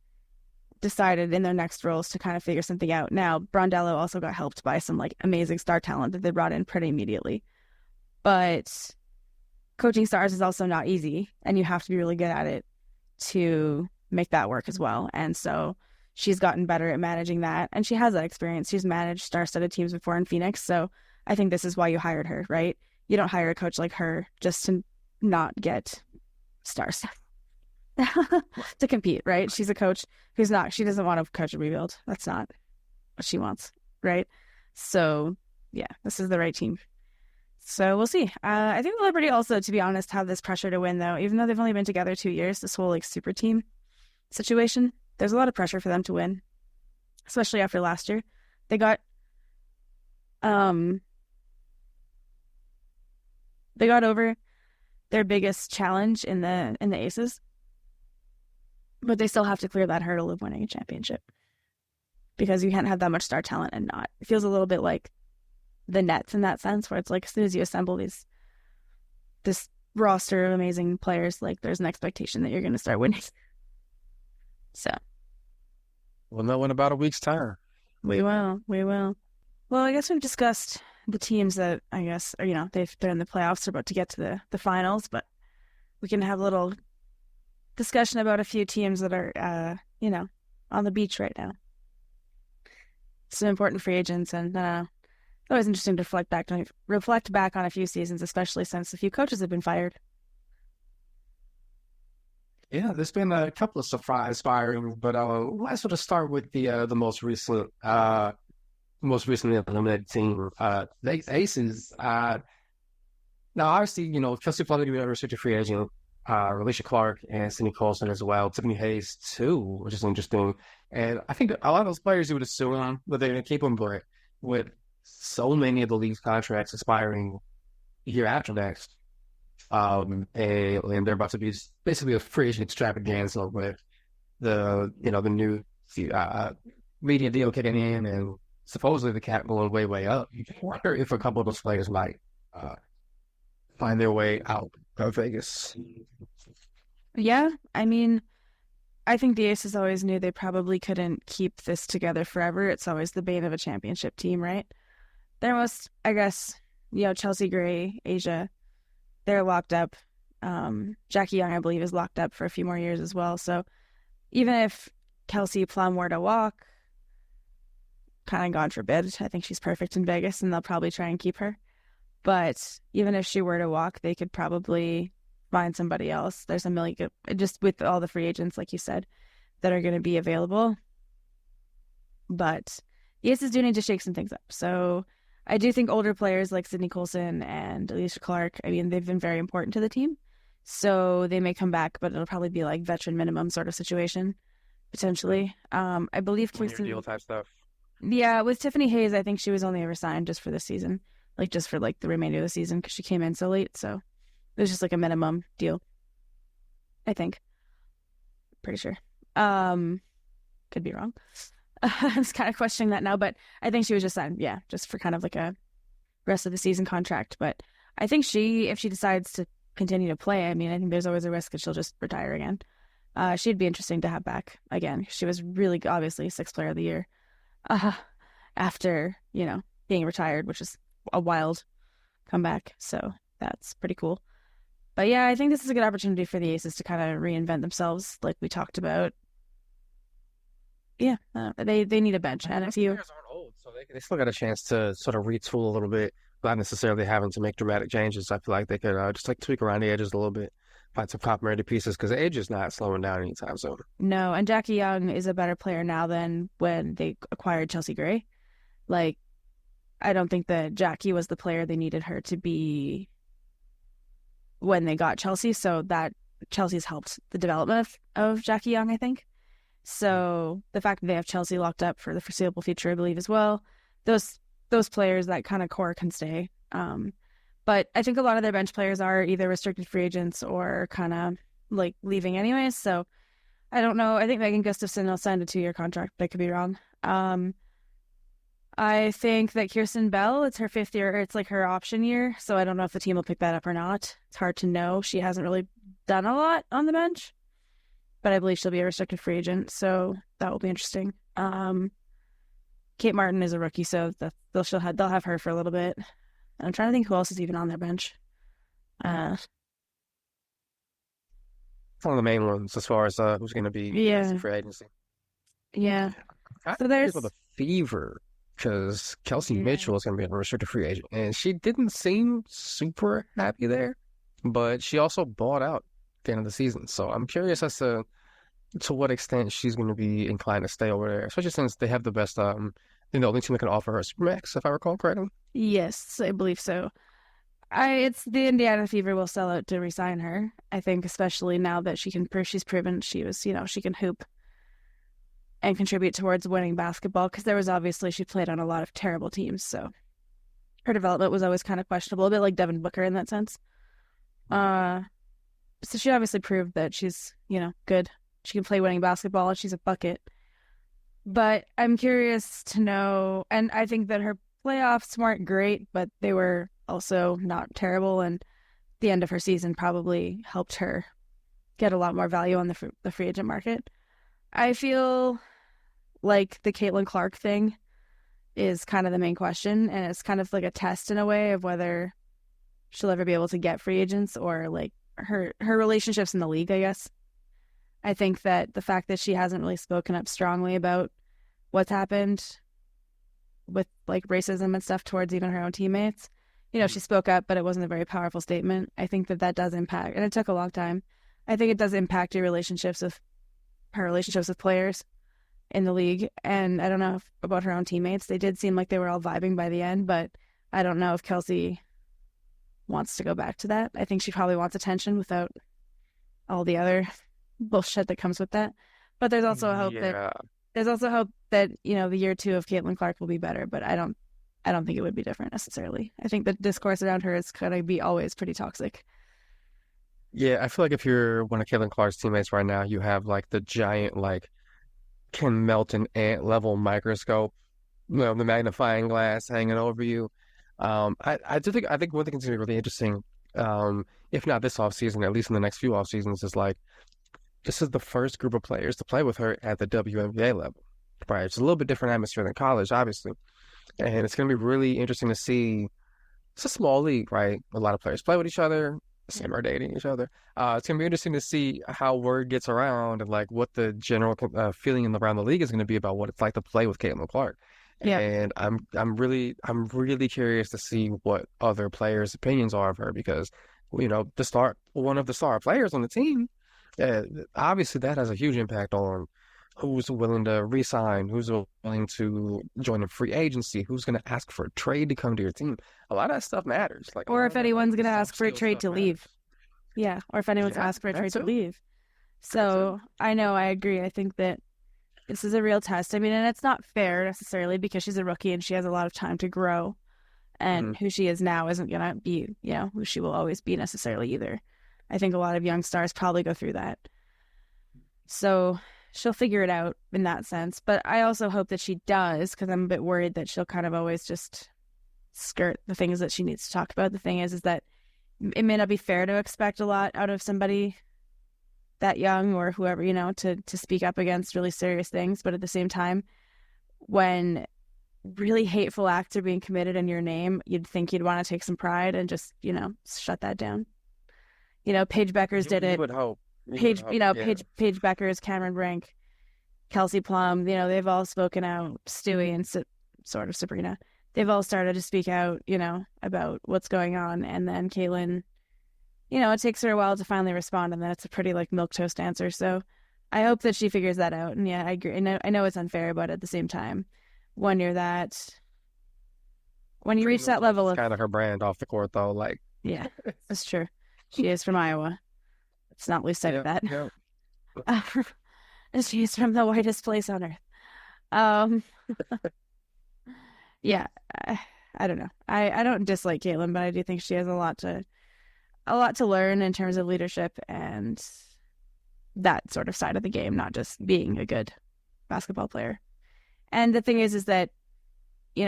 decided in their next roles to kind of figure something out. Now, Brondello also got helped by some like amazing star talent that they brought in pretty immediately, but coaching stars is also not easy, and you have to be really good at it to make that work as well. And so she's gotten better at managing that, and she has that experience. She's managed star-studded teams before in Phoenix, so I think this is why you hired her, right? You don't hire a coach like her just to not get stars to compete, right? She's a coach she doesn't want to coach a rebuild. That's not what she wants, right? So yeah, this is the right team. So we'll see. I think the Liberty also, to be honest, have this pressure to win, though. Even though they've only been together 2 years, this whole like super team situation, there's a lot of pressure for them to win, especially after last year. They got over their biggest challenge in the Aces, but they still have to clear that hurdle of winning a championship because you can't have that much star talent and not. It feels a little bit like the Nets in that sense, where it's like as soon as you assemble this roster of amazing players, like there's an expectation that you're going to start winning. So we'll know in about a week's time. We will. Well, I guess we've discussed the teams that I guess are, they're in the playoffs, are about to get to the finals, but we can have a little discussion about a few teams that are, on the beach right now. Some important free agents, and it's always interesting to reflect back on a few seasons, especially since a few coaches have been fired. Yeah, there's been a couple of surprise firings, but let's sort of start with the most recently eliminated team, the Aces. Now, obviously, Chelsea Flutter, restricted free agent, Alicia Clark and Sydney Colson as well, Tiffany Hayes too, which is interesting. And I think a lot of those players you would assume that they're going to keep them, but with so many of the league's contracts expiring year after next, and they're about to be basically a free agent extravaganza with the new media deal kicking in and supposedly the cap going way up. You wonder if a couple of those players might find their way out of Vegas. Yeah, I mean, I think the Aces always knew they probably couldn't keep this together forever. It's always the bane of a championship team, right? They're most, I guess, Chelsea Gray, Asia, they're locked up. Jackie Young, I believe, is locked up for a few more years as well. So even if Kelsey Plum were to walk, kind of God forbid, I think she's perfect in Vegas and they'll probably try and keep her. But even if she were to walk, they could probably find somebody else. There's a million, just with all the free agents, like you said, that are going to be available. But the Aces do need to shake some things up. So I do think older players like Sydney Colson and Alicia Clark, I mean, they've been very important to the team. So they may come back, but it'll probably be like veteran minimum sort of situation, potentially. I believe Kirsten... deal type stuff. Yeah, with Tiffany Hayes, I think she was only ever signed just for this season. Like just for like the remainder of the season because she came in so late. So it was just like a minimum deal. I think. Pretty sure. Could be wrong. I was kind of questioning that now, but I think she was just signed, just for kind of like a rest of the season contract. But I think if she decides to continue to play, I mean, I think there's always a risk that she'll just retire again. She'd be interesting to have back again. She was really obviously sixth player of the year after, being retired, which is a wild comeback. So that's pretty cool. But yeah, I think this is a good opportunity for the Aces to kind of reinvent themselves, like we talked about. Yeah, they need a bench, and if you players aren't old, so they still got a chance to sort of retool a little bit, without necessarily having to make dramatic changes. I feel like they could just like tweak around the edges a little bit, find some complementary pieces because the age is not slowing down anytime soon. No, and Jackie Young is a better player now than when they acquired Chelsea Gray. Like, I don't think that Jackie was the player they needed her to be when they got Chelsea, so that Chelsea's helped the development of Jackie Young, I think. So the fact that they have Chelsea locked up for the foreseeable future, I believe, as well, those players, that kind of core can stay. But I think a lot of their bench players are either restricted free agents or kind of like leaving anyways. So I don't know. I think Megan Gustafson will sign a 2-year contract, but I could be wrong. I think that Kirsten Bell, it's her 5th year. It's like her option year. So I don't know if the team will pick that up or not. It's hard to know. She hasn't really done a lot on the bench, but I believe she'll be a restricted free agent. So that will be interesting. Kate Martin is a rookie, so they'll have her for a little bit. I'm trying to think who else is even on their bench. One of the main ones as far as who's going to be free agency. Yeah. So there's with a fever because Kelsey Mitchell is going to be a restricted free agent, and she didn't seem super happy there, but she also bought out at the end of the season. So I'm curious as to what extent she's going to be inclined to stay over there, especially since they have the best, the only team that can offer her Supermax, if I recall correctly. Yes, I believe so. It's the Indiana Fever will sell out to re-sign her. I think, especially now that she's proven she can hoop and contribute towards winning basketball. Because she played on a lot of terrible teams, so her development was always kind of questionable, a bit like Devin Booker in that sense. So she obviously proved that she's good. She can play winning basketball, and she's a bucket. But I'm curious to know, and I think that her playoffs weren't great, but they were also not terrible, and the end of her season probably helped her get a lot more value on the free agent market. I feel like the Caitlin Clark thing is kind of the main question, and it's kind of like a test in a way of whether she'll ever be able to get free agents or like her relationships in the league, I guess. I think that the fact that she hasn't really spoken up strongly about what's happened with like racism and stuff towards even her own teammates, she spoke up, but it wasn't a very powerful statement. I think that does impact, and it took a long time. I think it does impact your her relationships with players in the league. And I don't know about her own teammates. They did seem like they were all vibing by the end, but I don't know if Kelsey wants to go back to that. I think she probably wants attention without all the other bullshit that comes with that. But there's also hope that the year 2 of Caitlin Clark will be better, but I don't think it would be different necessarily. I think the discourse around her is going to be always pretty toxic. Yeah, I feel like if you're one of Caitlin Clark's teammates right now, you have like the giant, like, can melt an ant level microscope, the magnifying glass hanging over you. I think one thing that's gonna be really interesting, if not this off season, at least in the next few off seasons, is like this is the first group of players to play with her at the WNBA level. Right, it's a little bit different atmosphere than college, obviously, and it's gonna be really interesting to see. It's a small league, right? A lot of players play with each other. Some are dating each other. It's gonna be interesting to see how word gets around and like what the general feeling around the league is gonna be about what it's like to play with Caitlin Clark. Yeah. And I'm really curious to see what other players' opinions are of her because one of the star players on the team, uh, obviously that has a huge impact on who's willing to resign, who's willing to join a free agency, who's going to ask for a trade to come to your team. A lot of that stuff matters. Like a Or lot if of that anyone's going to ask soft for a skill trade stuff to matters. leave. Yeah. Or if anyone's Yeah, asked for a that trade to too. leave. That too. So I know, I agree. I think that this is a real test. I mean, and it's not fair necessarily because she's a rookie and she has a lot of time to grow. And Hmm. who she is now isn't going to be, who she will always be necessarily either. I think a lot of young stars probably go through that. So she'll figure it out in that sense. But I also hope that she does because I'm a bit worried that she'll kind of always just skirt the things that she needs to talk about. The thing is that it may not be fair to expect a lot out of somebody that young or whoever, to speak up against really serious things. But at the same time, when really hateful acts are being committed in your name, you'd think you'd want to take some pride and just, shut that down. Paige Beckers did You it. would hope. You would Paige, hope. Yeah. Paige Beckers, Cameron Brink, Kelsey Plum, they've all spoken out. Stewie and sort of Sabrina, they've all started to speak out, about what's going on. And then Caitlin, it takes her a while to finally respond, and then it's a pretty like milquetoast answer. So I hope that she figures that out. And yeah, I agree. I know it's unfair, but at the same time, when you're when you Pretty reach that milquetoast level is of, kind of her brand off the court, though. Like, yeah, that's true. She is from Iowa. Let's not lose sight of yeah, that. yeah. She's from the whitest place on earth. Um, yeah, I don't know. I don't dislike Caitlin, but I do think she has a lot to learn in terms of leadership and that sort of side of the game, not just being a good basketball player. And the thing is that,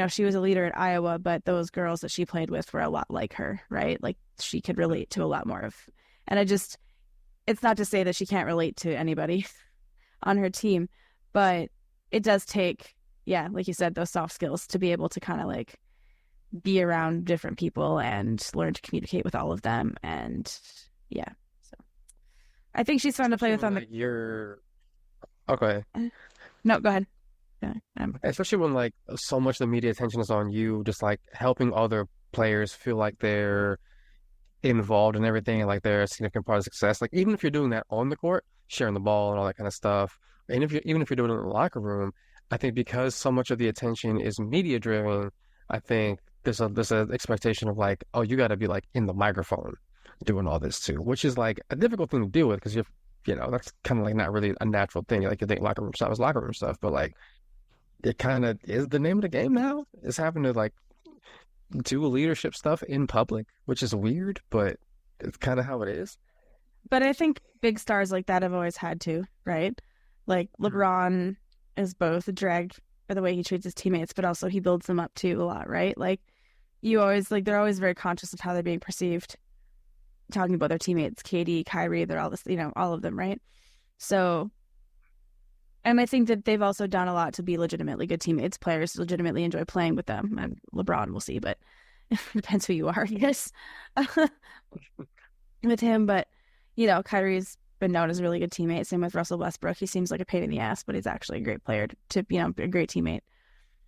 she was a leader at Iowa, but those girls that she played with were a lot like her, right? Like she could relate to a lot more of, and it's not to say that she can't relate to anybody on her team, but it does take, yeah, like you said, those soft skills to be able to kind of like be around different people and learn to communicate with all of them. And yeah, so I think she's fun to play Especially with when on like you're okay. no, go ahead. Yeah, Especially when like so much of the media attention is on you, just like helping other players feel like they're involved in everything and like they're a significant part of success. Like even if you're doing that on the court, sharing the ball and all that kind of stuff, and even if you're doing it in the locker room, I think because so much of the attention is media driven, I think there's a expectation of like, oh, you got to be like in the microphone doing all this too, which is like a difficult thing to deal with because that's kind of like not really a natural thing. Like you think locker room stuff is locker room stuff, but like it kind of is the name of the game now. It's having to like do leadership stuff in public, which is weird, but it's kind of how it is. but I think big stars like that have always had to, right? Like LeBron is both dragged by the way he treats his teammates, but also he builds them up too a lot, right? Like they're always very conscious of how they're being perceived, talking about their teammates, Katie, Kyrie, they're all this, all of them, right? So, and I think that they've also done a lot to be legitimately good teammates. Players legitimately enjoy playing with them. And LeBron, we'll see, but it depends who you are, I guess, with him. But, Kyrie's been known as a really good teammate. Same with Russell Westbrook. He seems like a pain in the ass, but he's actually a great player a great teammate.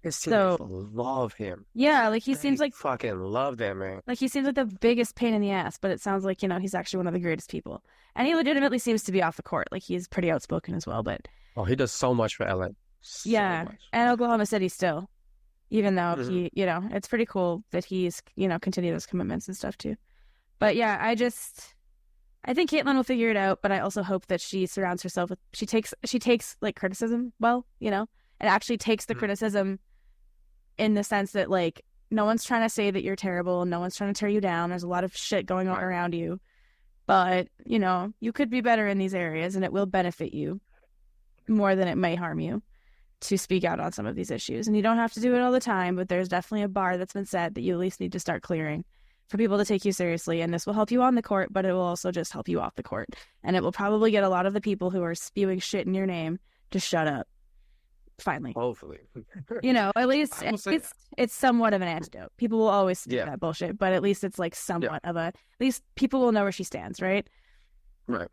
His teammates So love him. yeah, like he They seems like fucking love that man. he seems like the biggest pain in the ass, but it sounds like, he's actually one of the greatest people. And he legitimately seems to be off the court. Like he's pretty outspoken as well, but Oh, he does so much for LA. So yeah, much. and Oklahoma City still, even though Mhm. he, it's pretty cool that he's, continued those commitments and stuff too. But yeah, I think Caitlin will figure it out, but I also hope that she surrounds herself with she takes like criticism well, and actually takes the Mhm. criticism in the sense that like no one's trying to say that you're terrible, no one's trying to tear you down. There's a lot of shit going on Right. around you. But, you could be better in these areas and it will benefit you more than it may harm you to speak out on some of these issues. And you don't have to do it all the time, but there's definitely a bar that's been set that you at least need to start clearing for people to take you seriously. And this will help you on the court, but it will also just help you off the court. And it will probably get a lot of the people who are spewing shit in your name to shut up. Finally. Hopefully. At least I will say- it's somewhat of an antidote. People will always do Yeah. that bullshit, but at least it's like somewhat of at least people will know where she stands, right? Right.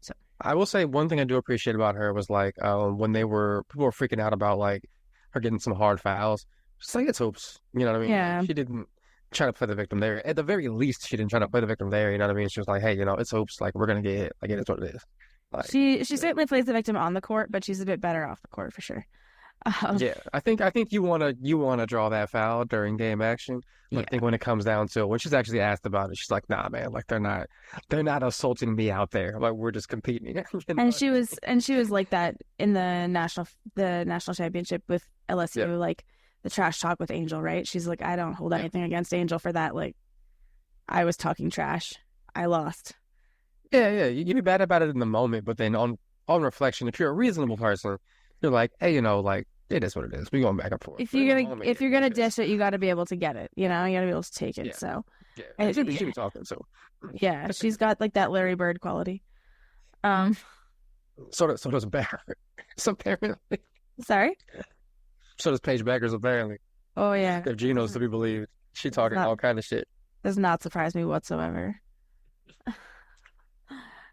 So I will say one thing I do appreciate about her was like when people were freaking out about like her getting some hard fouls. She's like, it's hoops. You know what I mean? Yeah. She didn't try to play the victim there. At the very least, she didn't try to play the victim there. You know what I mean? She was like, hey, it's hoops. Like we're gonna get hit. Like it is what it is. Like she certainly plays the victim on the court, but she's a bit better off the court for sure. yeah, I think you wanna draw that foul during game action. But I think when it comes down to it, when she's actually asked about it, she's like, nah, man, like they're not assaulting me out there. Like we're just competing. And she was like that in the national championship with LSU, Yeah. like the trash talk with Angel, right? She's like, I don't hold anything against Angel for that. Like I was talking trash. I lost. Yeah. You'd be bad about it in the moment, but then on reflection, if you're a reasonable person, you're like, hey, like it is what it is. We're going back and forth. If But in you're the gonna moment, if you're gonna dish it, you got to be able to get it. You got to be able to take it. Yeah. So yeah, she be talking. So yeah, she's got like that Larry Bird quality. so does Bear. So apparently, Sorry. so does Paige Beckers apparently. Oh yeah, If Gino's to be believed, she talking all kind of shit. does not surprise me whatsoever.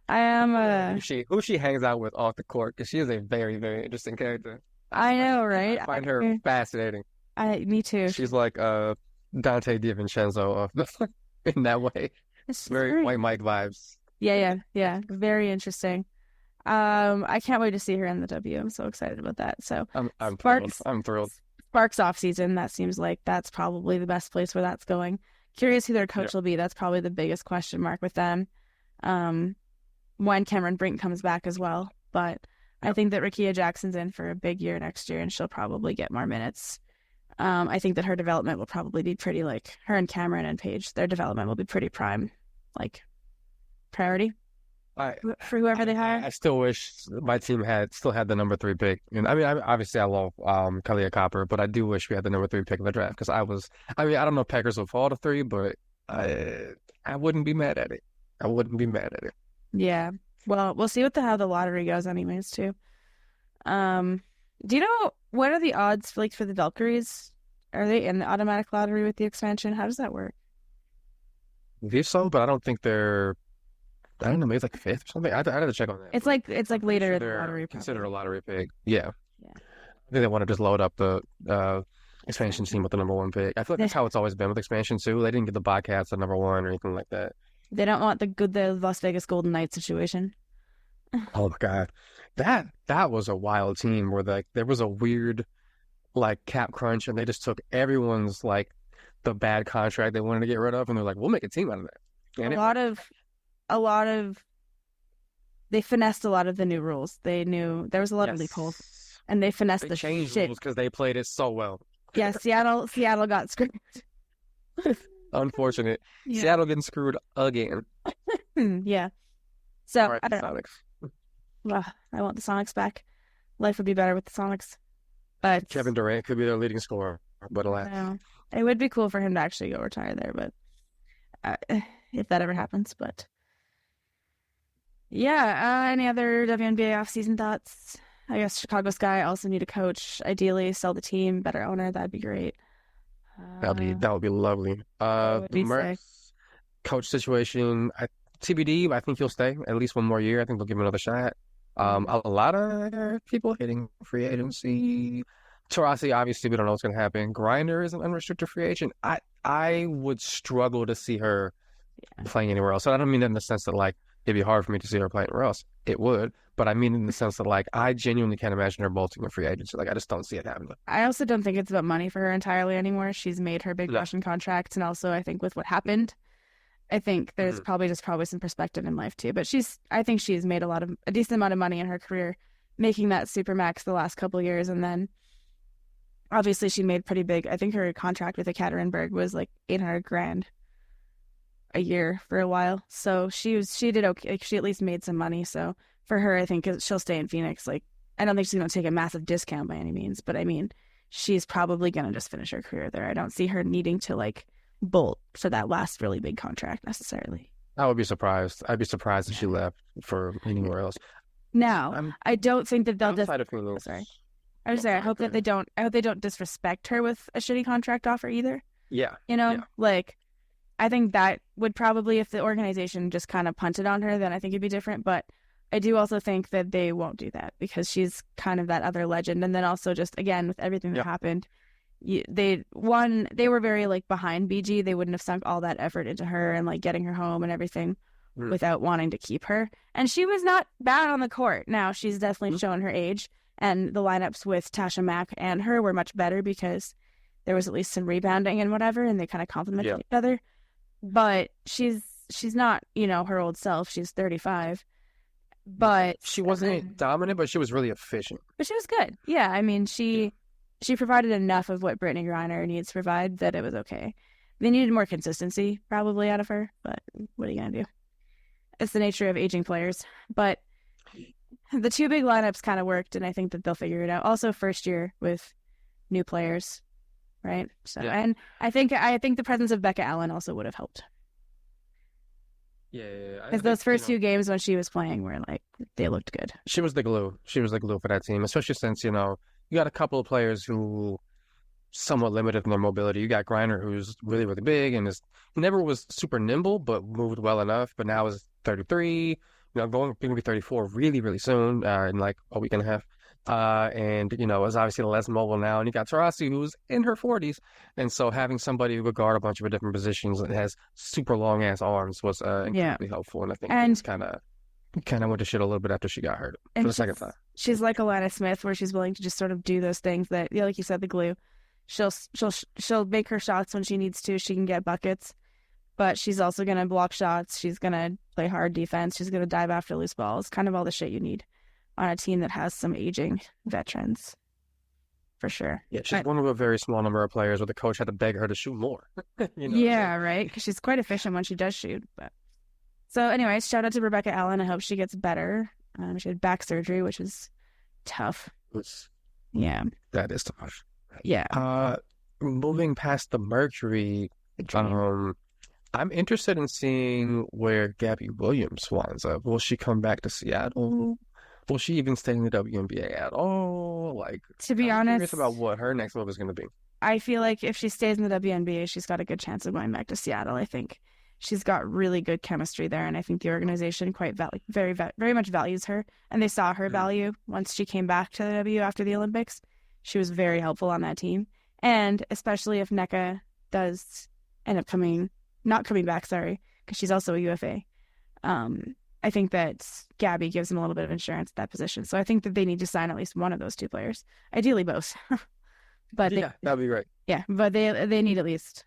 I am Who she hangs out with off the court because she is a very, very interesting character. I know, right? I find her fascinating. Me too. She's like Dante DiVincenzo in that way. It's Very White Mike vibes. Yeah. Very interesting. I can't wait to see her in the W. I'm so excited about that. So I'm Sparks, thrilled. I'm thrilled. Sparks off season. That seems like that's probably the best place where that's going. Curious who their coach will be. That's probably the biggest question mark with them. When Cameron Brink comes back as well. But I think that Rickea Jackson's in for a big year next year, and she'll probably get more minutes. I think that her development will probably be pretty like her and Cameron and Paige. Their development will be pretty prime, like priority for whoever they hire. I still wish my team still had the number 3 pick. And I mean, obviously I love Kalia Copper, but I do wish we had the number 3 pick in the draft because I don't know if Packers will fall to 3, but I wouldn't be mad at it. I wouldn't be mad at it. Yeah. Well, we'll see how the lottery goes anyways, too. Do you know what are the odds for the Valkyries? Are they in the automatic lottery with the expansion? How does that work? I believe so, but I don't think they're. I don't know, maybe it's like 5th or something. I had to check on that. It's like later in the They're lottery. considered a lottery pick. Yeah. Yeah. I think they want to just load up the expansion team with the number 1 pick. I feel like that's how it's always been with expansion too. They didn't get the Bobcats at number 1 or anything like that. They don't want the Las Vegas Golden Knights situation. Oh my God. That was a wild team where there was a weird cap crunch and they just took everyone's the bad contract they wanted to get rid of and they're like, we'll make a team out of that. And a lot of they finessed a lot of the new rules. They knew there was a lot of loopholes and they finessed the changed shit. rules because they played it so well. Yeah, Seattle got screwed. Unfortunate. Yeah. Seattle getting screwed again. Yeah. So Right, I don't know. Sonics. I want the Sonics back. Life would be better with the Sonics. But Kevin Durant could be their leading scorer, but alas. no, it would be cool for him to actually go retire there, but if that ever happens. But yeah, any other WNBA offseason thoughts? I guess Chicago Sky also need a coach. Ideally, sell the team, better owner. That'd be great. That would be lovely. would be Murph's coach situation, I TBD. I think he'll stay at least one more year. I think they'll give him another shot. A lot of people hitting free agency. Taurasi, obviously, we don't know what's going to happen. Griner is an unrestricted free agent. I would struggle to see her playing anywhere else. So I don't mean that in the sense that like it'd be hard for me to see her play anywhere else. It would, but I mean in the sense that like I genuinely can't imagine her bolting a free agency. Like I just don't see it happening. I also don't think it's about money for her entirely anymore. She's made her big Russian contracts, and also I think with what happened, I think there's probably some perspective in life too. But I think she's made a decent amount of money in her career, making that supermax the last couple of years, and then obviously she made pretty big. I think her contract with Ekaterinburg was like $800,000 a year for a while. So she did okay. Like, she at least made some money. So for her, I think she'll stay in Phoenix. Like, I don't think she's going to take a massive discount by any means, but I mean, she's probably going to just finish her career there. I don't see her needing to like bolt for that last really big contract necessarily. I would be surprised. I'd be surprised if she left for anywhere else. Now, I don't think that they'll outside of Phoenix. Sorry. I was saying, I hope they don't disrespect her with a shitty contract offer either. Yeah. You know, like, I think that would probably, if the organization just kind of punted on her, then I think it'd be different. But I do also think that they won't do that because she's kind of that other legend. And then also just, again, with everything that happened, they were very like behind BG. They wouldn't have sunk all that effort into her and like getting her home and everything without wanting to keep her. And she was not bad on the court. Now she's definitely shown her age, and the lineups with Tasha Mack and her were much better because there was at least some rebounding and whatever, and they kind of complemented each other. But she's not, her old self. She's 35. But she wasn't dominant, but she was really efficient. But she was good. Yeah, I mean, she provided enough of what Brittany Griner needs to provide that it was okay. They needed more consistency probably out of her, but what are you going to do? It's the nature of aging players. But the two big lineups kind of worked, and I think that they'll figure it out. Also, first year with new players, right? So, and I think the presence of Becca Allen also would have helped. Yeah. Because those first few games when she was playing were like, they looked good. She was the glue. She was the glue for that team, especially since, you got a couple of players who somewhat limited in their mobility. You got Griner, who's really, really big and never was super nimble, but moved well enough, but now is 33, going to be 34 really, really soon, in like a week and a half. And, is obviously less mobile now. And you got Taurasi, who's in her 40s. And so having somebody who could guard a bunch of different positions and has super long ass arms was incredibly helpful. And I think it's kind of went to shit a little bit after she got hurt for the second time. She's like Alana Smith, where she's willing to just sort of do those things that, like you said, the glue. She'll make her shots when she needs to. She can get buckets, but she's also going to block shots. She's going to play hard defense. She's going to dive after loose balls. Kind of all the shit you need on a team that has some aging veterans, for sure. Yeah, she's one of a very small number of players where the coach had to beg her to shoot more. Yeah, right? Because she's quite efficient when she does shoot. But so anyways, shout out to Rebecca Allen. I hope she gets better. She had back surgery, which is tough. Yeah. That is tough. Yeah. Moving past the Mercury, I'm interested in seeing where Gabby Williams winds up. Will she come back to Seattle? Will she even stay in the WNBA at all? Like, to be honest, I'm curious about what her next move is going to be. I feel like if she stays in the WNBA, she's got a good chance of going back to Seattle. I think she's got really good chemistry there, and I think the organization very much values her, and they saw her value once she came back to the W after the Olympics. She was very helpful on that team, and especially if Nneka does end up not coming back, because she's also a UFA. I think that Gabby gives them a little bit of insurance at that position. So I think that they need to sign at least one of those two players, ideally both. But that'd be great. Yeah, but they need at least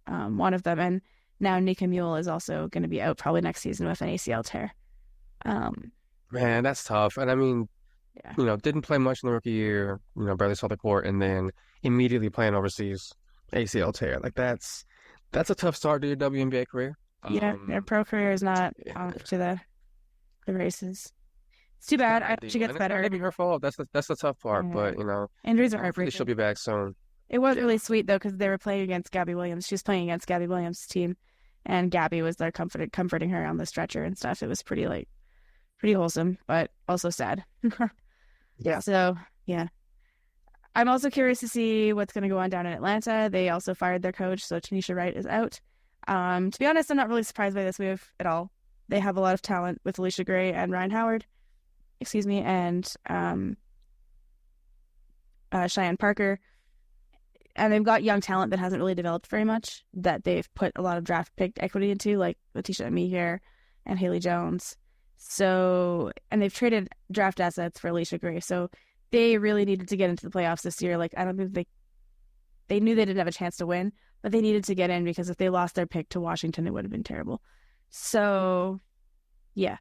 one of them. And now Nika Mule is also going to be out probably next season with an ACL tear. Man, that's tough. And I mean, didn't play much in the rookie year. Barely saw the court, and then immediately playing overseas, ACL tear. Like that's a tough start to your WNBA career. Yeah, their pro career is not off to the races. It's too bad. I hope she gets better. It's not gonna be her fault. That's the tough part. But injuries are heartbreaking. She'll be back soon. It was really sweet though, because they were playing against Gabby Williams. She was playing against Gabby Williams' team, and Gabby was there comforting her on the stretcher and stuff. It was pretty wholesome, but also sad. Yeah. So yeah, I'm also curious to see what's going to go on down in Atlanta. They also fired their coach, so Tanisha Wright is out. To be honest, I'm not really surprised by this move at all. They have a lot of talent with Alicia Gray and Ryan Howard, excuse me, and Cheyenne Parker. And they've got young talent that hasn't really developed very much that they've put a lot of draft pick equity into, like Letitia Mehier and Haley Jones. So, and they've traded draft assets for Alicia Gray. So they really needed to get into the playoffs this year. Like, I don't think they knew they didn't have a chance to win, but they needed to get in because if they lost their pick to Washington, it would have been terrible. So, yeah.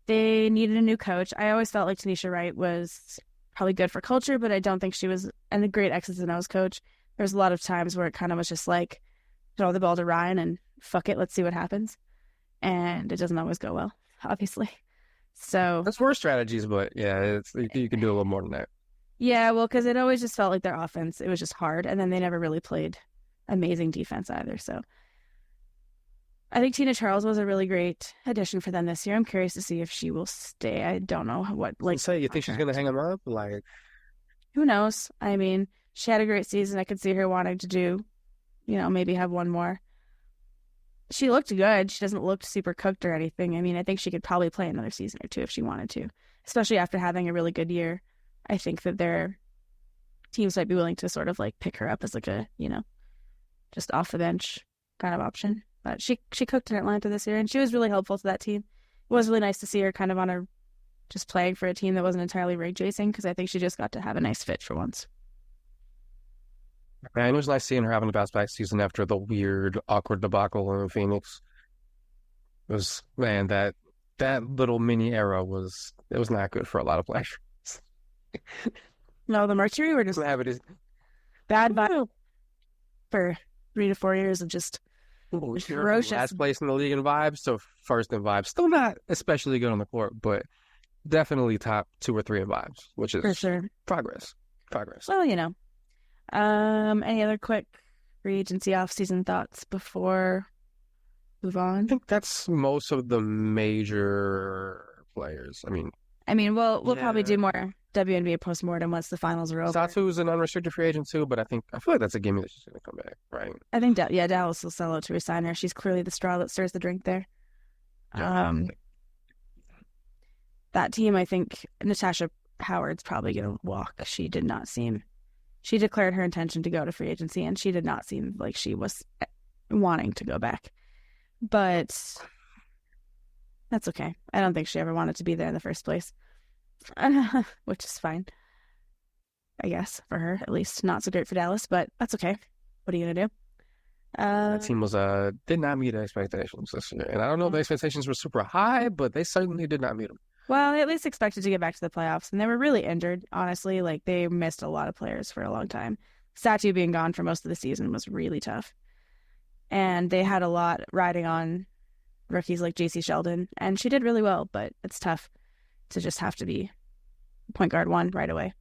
They needed a new coach. I always felt like Tanisha Wright was probably good for culture, but I don't think she was a great X's and O's coach. There's a lot of times where it kind of was just like, throw the ball to Ryan and fuck it, let's see what happens. And it doesn't always go well, obviously. So That's worse strategies, but yeah, you can do a little more than that. yeah, well, because it always just felt like their offense, it was just hard, and then they never really played amazing defense either. So I think Tina Charles was a really great addition for them this year. I'm curious to see if she will stay. I don't know what, like, So you think she's gonna hang them up? Like, who knows? I mean, she had a great season. I could see her wanting to do, maybe have one more. She looked good. She doesn't look super cooked or anything. I mean, I think she could probably play another season or two if she wanted to, especially after having a really good year. I think that their teams might be willing to sort of like pick her up as like a, just off the bench kind of option. But she cooked in Atlanta this year, and she was really helpful to that team. It was really nice to see her kind of on a just playing for a team that wasn't entirely rig chasing, because I think she just got to have a nice fit for once. man, it was nice seeing her having a bounce back season after the weird, awkward debacle in Phoenix. It was, man, that little mini era was not good for a lot of players. No, the Mercury were just Have it is bad vibe for 3 to 4 years of just ferocious. last place in the league in vibes, so first in vibes. Still not especially good on the court, but definitely top 2 or 3 in vibes, which is For sure. progress. Well, any other quick free agency off-season thoughts before move I on? think that's most of the major players. I mean, we'll probably Yeah. do more WNBA postmortem once the finals are over. Satu's an unrestricted free agent too, but I feel like that's a gimme that she's gonna come back, right? I think Dallas will sell out to resign her. She's clearly the straw that stirs the drink there. Yeah. That team, I think Natasha Howard's probably going to walk. She declared her intention to go to free agency, and she did not seem like she was wanting to go back. But that's okay. I don't think she ever wanted to be there in the first place, which is fine, I guess, for her, at least. Not so great for Dallas, but that's okay. What are you going to do? That team did not meet expectations this year, and I don't know if the expectations were super high, but they certainly did not meet them. Well, they at least expected to get back to the playoffs, and they were really injured, honestly. Like, they missed a lot of players for a long time. Satu being gone for most of the season was really tough. And they had a lot riding on rookies like JC Sheldon, and she did really well, but it's tough to just have to be point guard 1 right away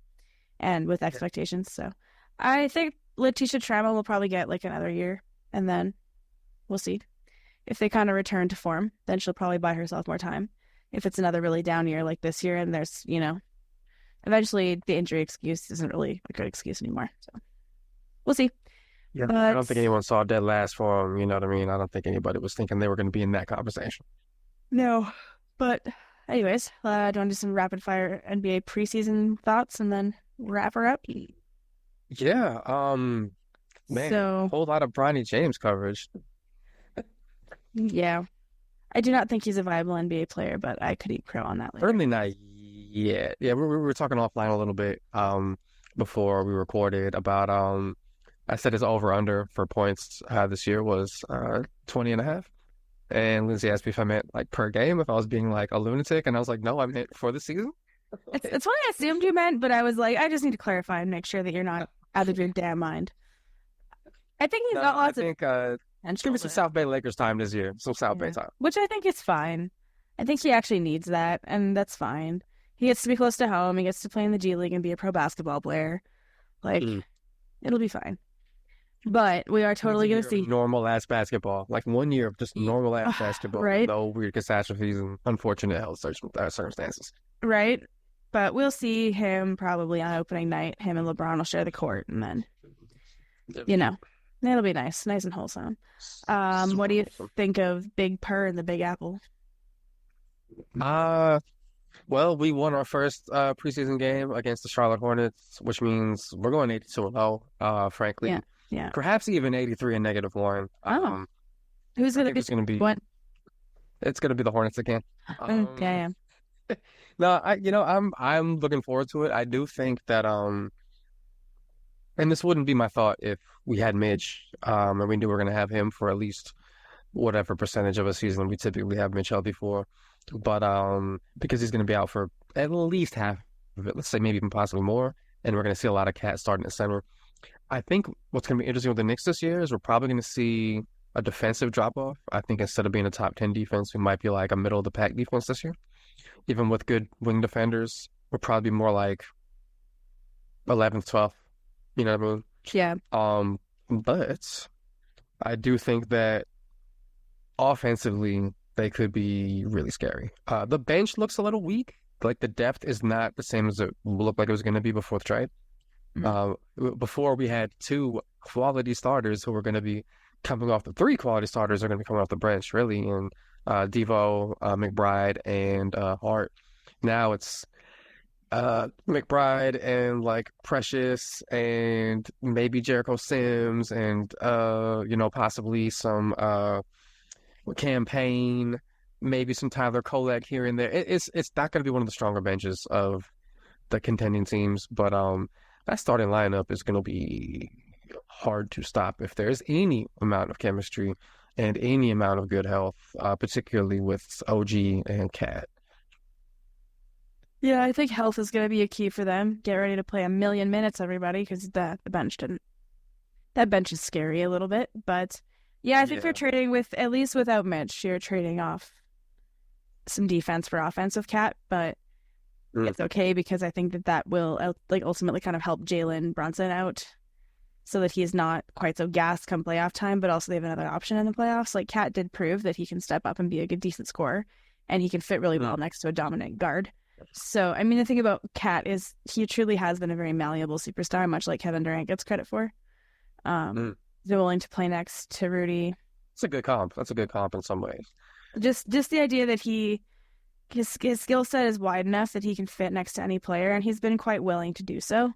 and with expectations. So I think Letitia Trammell will probably get like another year, and then we'll see. If they kind of return to form, then she'll probably buy herself more time. If it's another really down year like this year, and there's, eventually the injury excuse isn't really a good excuse anymore. So we'll see. Yeah, But I don't think anyone saw dead last for them. You know what I mean? I don't think anybody was thinking they were going to be in that conversation. no. But anyways, do you want to do some rapid fire NBA preseason thoughts and then wrap her up? Yeah, man, So a whole lot of Bronny James coverage. yeah, I do not think he's a viable NBA player, but I could eat crow on that later. Certainly not yet. Yeah, we were talking offline a little bit before we recorded about I said his over under for points this year was 20 and a half. And Lyndsay asked me if I meant like per game, if I was being like a lunatic, and I was like, no, I meant for the season. It's what I assumed you meant, but I was like, I just need to clarify and make sure that you're not out of your damn mind. I think he's No, got I lots of think let's give it some potential, South Bay Lakers time this year. Some South Bay time. which I think is fine. I think he actually needs that, and that's fine. He gets to be close to home. He gets to play in the G League and be a pro basketball player. Like, it'll be fine. But we are totally going to see. Normal ass basketball. Like 1 year of just normal ass basketball. Right. No weird catastrophes and unfortunate health circumstances. Right? But we'll see him probably on opening night. Him and LeBron will share the court, and then, It'll be nice and wholesome. What Super do you wholesome. think of Big Purr and the Big Apple? Uh, well, we won our first preseason game against the Charlotte Hornets, which means we're going 82-0, Yeah, frankly. yeah. Perhaps even 83 and -1. Oh, who's I gonna think be there's going to be what? it's going to be the Hornets again. Yeah, Um, yeah. no, I'm looking forward to it. I do think that and this wouldn't be my thought if we had Mitch, and we knew we were going to have him for at least whatever percentage of a season we typically have Mitch healthy for. But because he's going to be out for at least half of it, let's say maybe even possibly more, and we're going to see a lot of cats starting at center. I think what's going to be interesting with the Knicks this year is we're probably going to see a defensive drop off. I think instead of being a top 10 defense, we might be like a middle of the pack defense this year. Even with good wing defenders, we'll probably be more like 11th, 12th. You know what I mean? Yeah. But I do think that offensively, they could be really scary. The bench looks a little weak. Like the depth is not the same as it looked like it was going to be before the trade. Mm. Uh, Before we had two quality starters who were going to be coming off the three quality starters are going to be coming off the bench, really, and Devo, McBride, and Hart. Now it's McBride and like Precious and maybe Jericho Sims and possibly some campaign, maybe some Tyler Kolek here and there. It's not going to be one of the stronger benches of the contending teams, but that starting lineup is going to be hard to stop if there's any amount of chemistry and any amount of good health, particularly with OG and Cat. Yeah, I think health is gonna be a key for them. Get ready to play a million minutes, everybody, because the bench didn't. That bench is scary a little bit, but yeah, I think they're Yeah. trading with at least without Mitch, you're trading off some defense for offense with Cat, but Mm. it's okay because I think that will like ultimately kind of help Jalen Brunson out so that he's not quite so gassed come playoff time, but also they have another option in the playoffs. Like Cat did prove that he can step up and be a good decent scorer and he can fit really well Mm. next to a dominant guard. So I mean the thing about Cat is he truly has been a very malleable superstar, much like Kevin Durant gets credit for. Mm. They're willing to play next to Rudy. It's a good comp. That's a good comp in some ways. Just the idea that his skill set is wide enough that he can fit next to any player, and he's been quite willing to do so.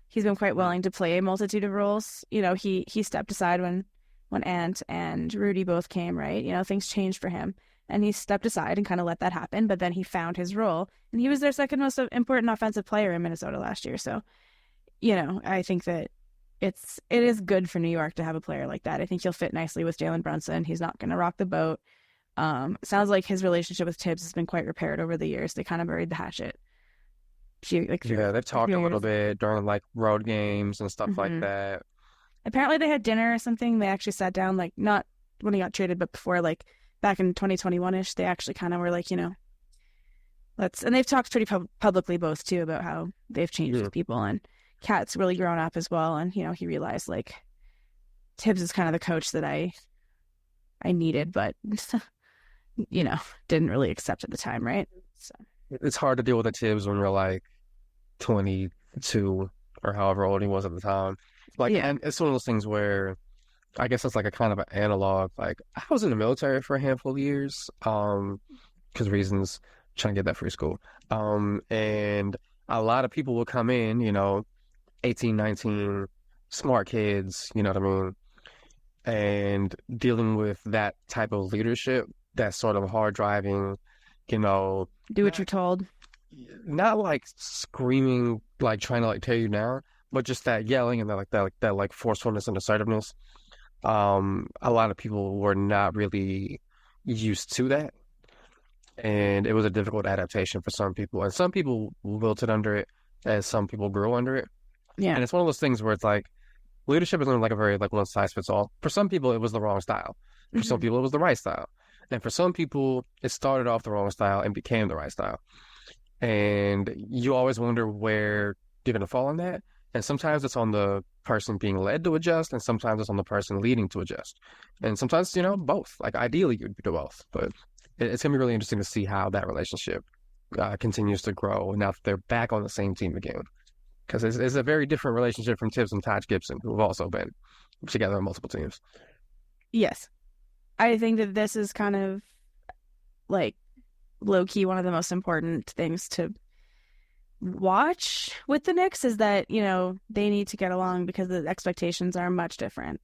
He's been quite Mm. willing to play a multitude of roles. You know, he stepped aside when Ant and Rudy both came, right? You know, things changed for him. And he stepped aside and kind of let that happen, but then he found his role. And he was their second most important offensive player in Minnesota last year. So, you know, I think that it is good for New York to have a player like that. I think he'll fit nicely with Jalen Brunson. He's not gonna rock the boat. It sounds like his relationship with Tibbs has been quite repaired over the years. They kind of buried the hatchet. Yeah, they've A talked few a little years. bit during like road games and stuff like Hmm. that. Apparently they had dinner or something. They actually sat down, like not when he got traded, but before, like back in 2021-ish. They actually kind of were like, you know, and they've talked pretty publicly both too about how they've changed as Yeah, people. And Cat's really grown up as well. And you know, he realized like Tibbs is kind of the coach that I needed, but you know, didn't really accept at the time, right? So it's hard to deal with the Tibbs when you're like 22 or however old he was at the time. Like, yeah. and it's one of those things where I guess it's like a kind of an analog. Like, I was in the military for a handful of years, because reasons, trying to get that free school. And a lot of people will come in, 18, 19, smart kids, you know what I mean? And dealing with that type of leadership, that sort of hard driving, you know, Do what not you're told. not like screaming, like trying to like tear you down, but just that yelling and that forcefulness and assertiveness. A lot of people were not really used to that, and it was a difficult adaptation for some people. And some people wilted under it, as some people grew under it. Yeah. And it's one of those things where it's like leadership isn't like a very like one size fits all. For some people, it was the wrong style. For some Mhm. people, it was the right style. And for some people, it started off the wrong style and became the right style. And you always wonder where you're going to fall on that. And sometimes it's on the person being led to adjust, and sometimes it's on the person leading to adjust. And sometimes, both. Like ideally, you'd do both. But it's going to be really interesting to see how that relationship continues to grow now that they're back on the same team again. because it's a very different relationship from Tibbs and Taj Gibson, who have also been together on multiple teams. Yes. I think that this is kind of like low key one of the most important things to watch with the Knicks is that, they need to get along because the expectations are much different.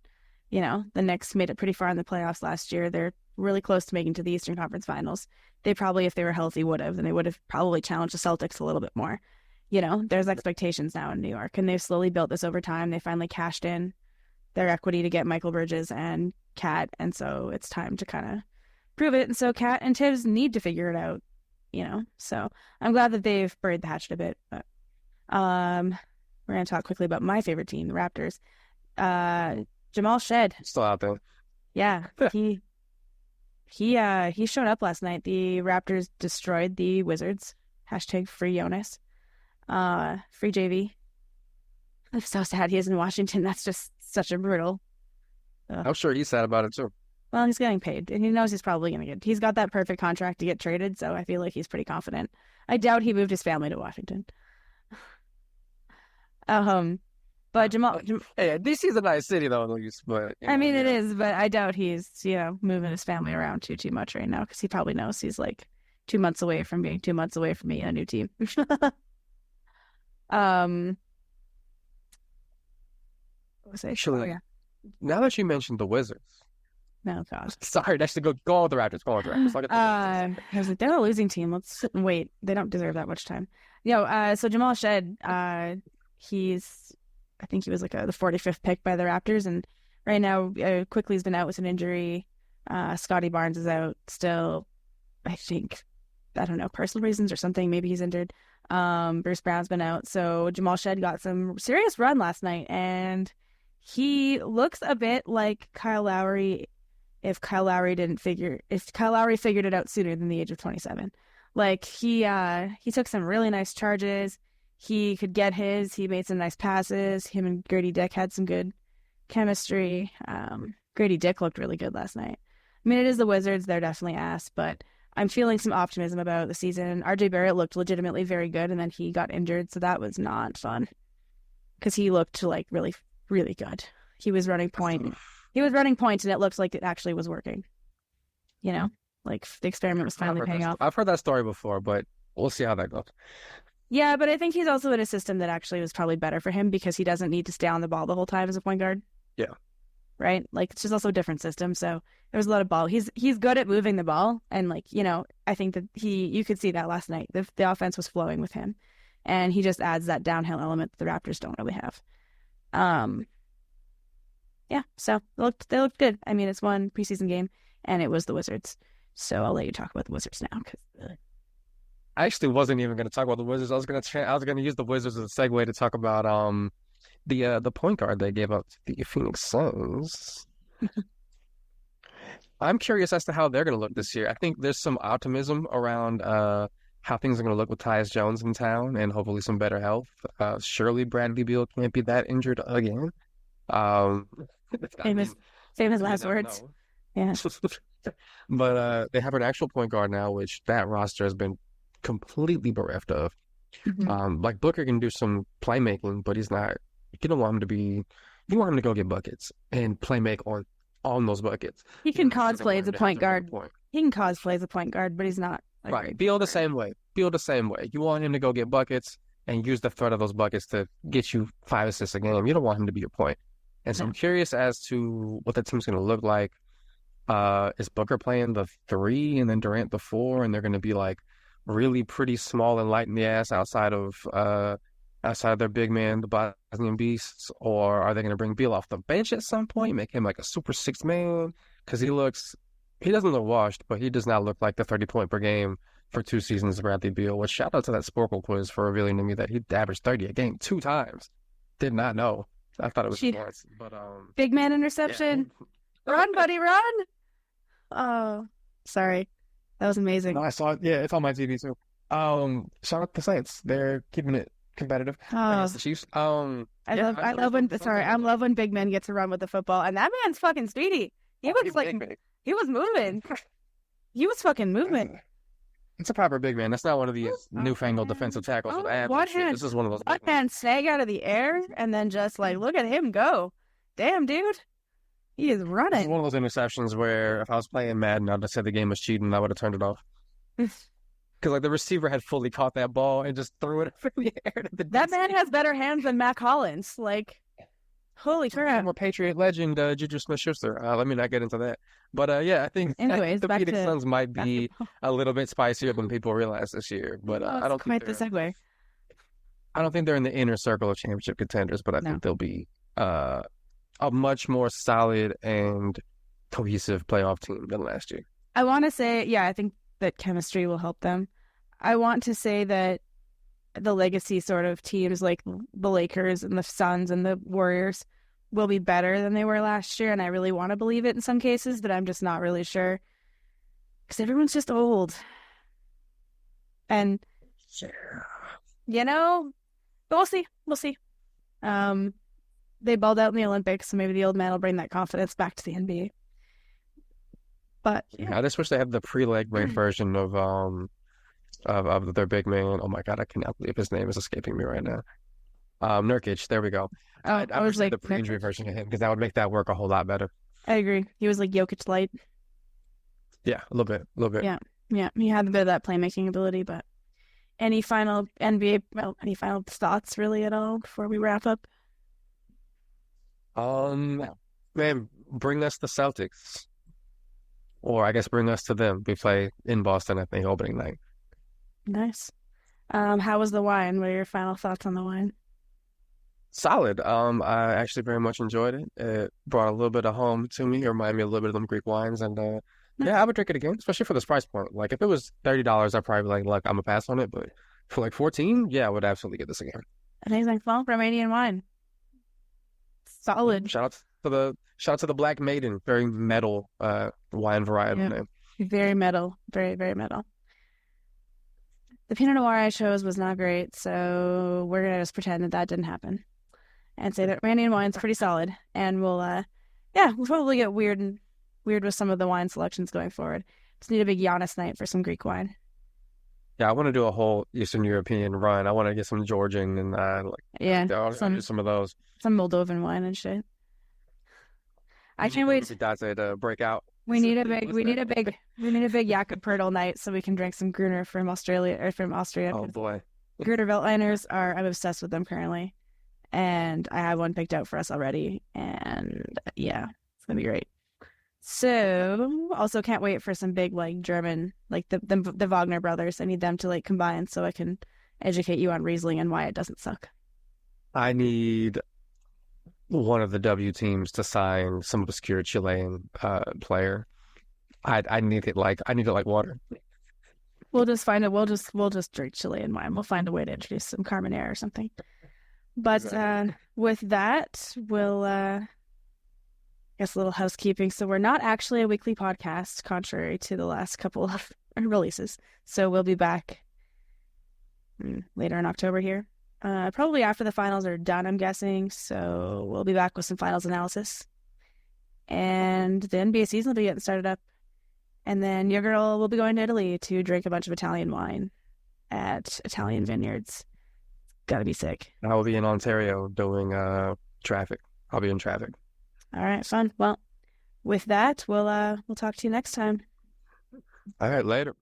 The Knicks made it pretty far in the playoffs last year. They're really close to making to the Eastern Conference Finals. They probably, if they were healthy, would have, and they would have probably challenged the Celtics a little bit more. There's expectations now in New York, and they've slowly built this over time. They finally cashed in their equity to get Michael Bridges and Cat, and so it's time to kind of prove it. And so Cat and Tibbs need to figure it out, So I'm glad that they've buried the hatchet a bit. But we're going to talk quickly about my favorite team, the Raptors. Jamal Shed. Still out there. Yeah, he showed up last night. The Raptors destroyed the Wizards. # free Dyonis. Free JV. I'm so sad he is in Washington. That's just such a brutal. I'm sure he's sad about it too. Well, he's getting paid, and he knows he's probably going to get. He's got that perfect contract to get traded, so I feel like he's pretty confident. I doubt he moved his family to Washington. But Jamal. Hey, DC is a nice city though, at least. But it is, but I doubt he's moving his family around too much right now because he probably knows he's like 2 months away from being 2 months away from being a new team. What was I? Actually, Oh, yeah. Now that you mentioned the Wizards. No, God. Sorry, actually go with the Raptors. Go with the Raptors. I was like, they're a losing team. Let's sit and wait. They don't deserve that much time. So Jamal Shed, I think he was like the 45th pick by the Raptors, and right now, Quickly's been out with an injury. Scotty Barnes is out still. I think, I don't know, personal reasons or something. Maybe he's injured. Bruce Brown's been out, so Jamal Shed got some serious run last night, and he looks a bit like Kyle Lowry if Kyle Lowry figured it out sooner than the age of 27. Like he took some really nice charges. He could get his. He made some nice passes. Him and Grady Dick had some good chemistry. Grady Dick looked really good last night. It is the Wizards. They're definitely ass, but I'm feeling some optimism about the season. RJ Barrett looked legitimately very good, and then he got injured, so that was not fun because he looked like really, really good. He was running point. He was running point, and it looked like it actually was working. Like the experiment was finally paying off. I've heard that story before, but we'll see how that goes. Yeah, but I think he's also in a system that actually was probably better for him because he doesn't need to stay on the ball the whole time as a point guard. Yeah. Right? Like, it's just also a different system. So there was a lot of ball. He's good at moving the ball. And, I think that you could see that last night. The offense was flowing with him. And he just adds that downhill element that the Raptors don't really have. Yeah, so they looked good. It's one preseason game, and it was the Wizards. So I'll let you talk about the Wizards now. I actually wasn't even going to talk about the Wizards. I was going to use the Wizards as a segue to talk about the point guard they gave up to the Phoenix Suns. I'm curious as to how they're going to look this year. I think there's some optimism around how things are going to look with Tyus Jones in town and hopefully some better health. Surely Bradley Beal can't be that injured again. Famous last words. Know. Yeah. But they have an actual point guard now, which that roster has been completely bereft of. Mm-hmm. Like Booker can do some playmaking, but he's not. You don't want him to be. You want him to go get buckets and play make on those buckets. He can cosplay as a point guard. He can cosplay as a point guard, but he's not. Right. Beal the same way. You want him to go get buckets and use the threat of those buckets to get you 5 assists a game. You don't want him to be your point. And so I'm curious as to what the team's going to look like. Is Booker playing the 3 and then Durant the 4, and they're going to be like really pretty small and light in the ass outside of their big man, the Bosnian Beasts, or are they going to bring Beal off the bench at some point, make him like a super 6 man? Because he doesn't look washed, but he does not look like the 30-point per game for 2 seasons of Bradley Beal. Which shout out to that Sporkle quiz for revealing to me that he averaged 30 a game 2 times. Did not know. I thought it was once, but big man interception. Yeah. Run, buddy, run! Oh, sorry, that was amazing. No, I saw it. Yeah, it's on my TV too. Shout out the Saints. They're keeping it competitive against the Chiefs. I love when big men get to run with the football, and that man's fucking speedy. He was moving. He was fucking moving. It's a proper big man. That's not one of these newfangled defensive tackles with abs and One shit. hand, This is one of those one big ones. hand snag out of the air, and then just like look at him go. Damn, dude, he is This is running. one of those interceptions where if I was playing Madden, I'd have said the game was cheating. I would have turned it off because like the receiver had fully caught that ball and just threw it up in the air to the That DC. man has better hands than Matt Collins. Like, holy crap. Former Patriot legend Juju Smith-Schuster. Let me not get into that. But yeah, I think Anyways, the back Phoenix to Suns might be basketball. a little bit spicier than people realize this year. But Oh, I it's don't think quite the segue. I don't think they're in the inner circle of championship contenders. But I No. think they'll be a much more solid and cohesive playoff team than last year. I want to say, yeah, I think that chemistry will help them. I want to say that the legacy sort of teams like the Lakers and the Suns and the Warriors will be better than they were last year. And I really want to believe it in some cases, but I'm just not really sure because everyone's just old. And, you know, but we'll see. We'll see. They balled out in the Olympics, so maybe the old man will bring that confidence back to the NBA. But Yeah, I just wish they had the pre-leg break version of their big man. Oh my God, I cannot believe his name is escaping me right now. Nurkic, there we go. I I wish was they had like, the pre-injury version of him because that would make that work a whole lot better. I agree. He was like Jokic light. Yeah, a little bit. Yeah. Yeah, he had a bit of that playmaking ability, but any final any final thoughts really at all before we wrap up? Man, bring us the Celtics, or I guess bring us to them. We play in Boston, I think, opening night. Nice. How was the wine? What are your final thoughts on the wine? Solid. I actually very much enjoyed it. It brought a little bit of home to me, reminded me a little bit of them Greek wines, and yeah, I would drink it again, especially for this price point. Like if it was $30, I'd probably be like, look, I'm gonna pass on it, but for like 14, yeah, I would absolutely get this again. Amazing. Well, Romanian wine. Solid. Shout out to the Black Maiden, very metal wine variety Yeah. name. Very metal. Very, very metal. The Pinot Noir I chose was not great, so we're gonna just pretend that didn't happen and say that Romanian wine's pretty solid. And we'll probably get weird with some of the wine selections going forward. Just need a big Dyonis night for some Greek wine. Yeah, I want to do a whole Eastern European run. I want to get some Georgian and Yeah, I'll do some of those. some Moldovan wine and shit. I can't wait. Date to break out. We need a big Jakob Pertl night so we can drink some Gruner from Australia or from Austria. Oh boy. Gruner Veltliners I'm obsessed with them currently, and I have one picked out for us already. And yeah, it's gonna be great. So also can't wait for some big like German like the Wagner brothers. I need them to like combine so I can educate you on Riesling and why it doesn't suck. I need one of the W teams to sign some obscure Chilean player. I need it like water. We'll just find it. We'll just drink Chilean wine. We'll find a way to introduce some Carmenere or something. But Exactly. with that, we'll guess a little housekeeping. So we're not actually a weekly podcast, contrary to the last couple of releases. So we'll be back later in October here. Probably after the finals are done, I'm guessing. So we'll be back with some finals analysis. And the NBA season will be getting started up. And then your girl will be going to Italy to drink a bunch of Italian wine at Italian vineyards. Gotta be sick. I will be in Ontario doing traffic. I'll be in traffic. All right, fun. Well, with that, we'll talk to you next time. All right, later.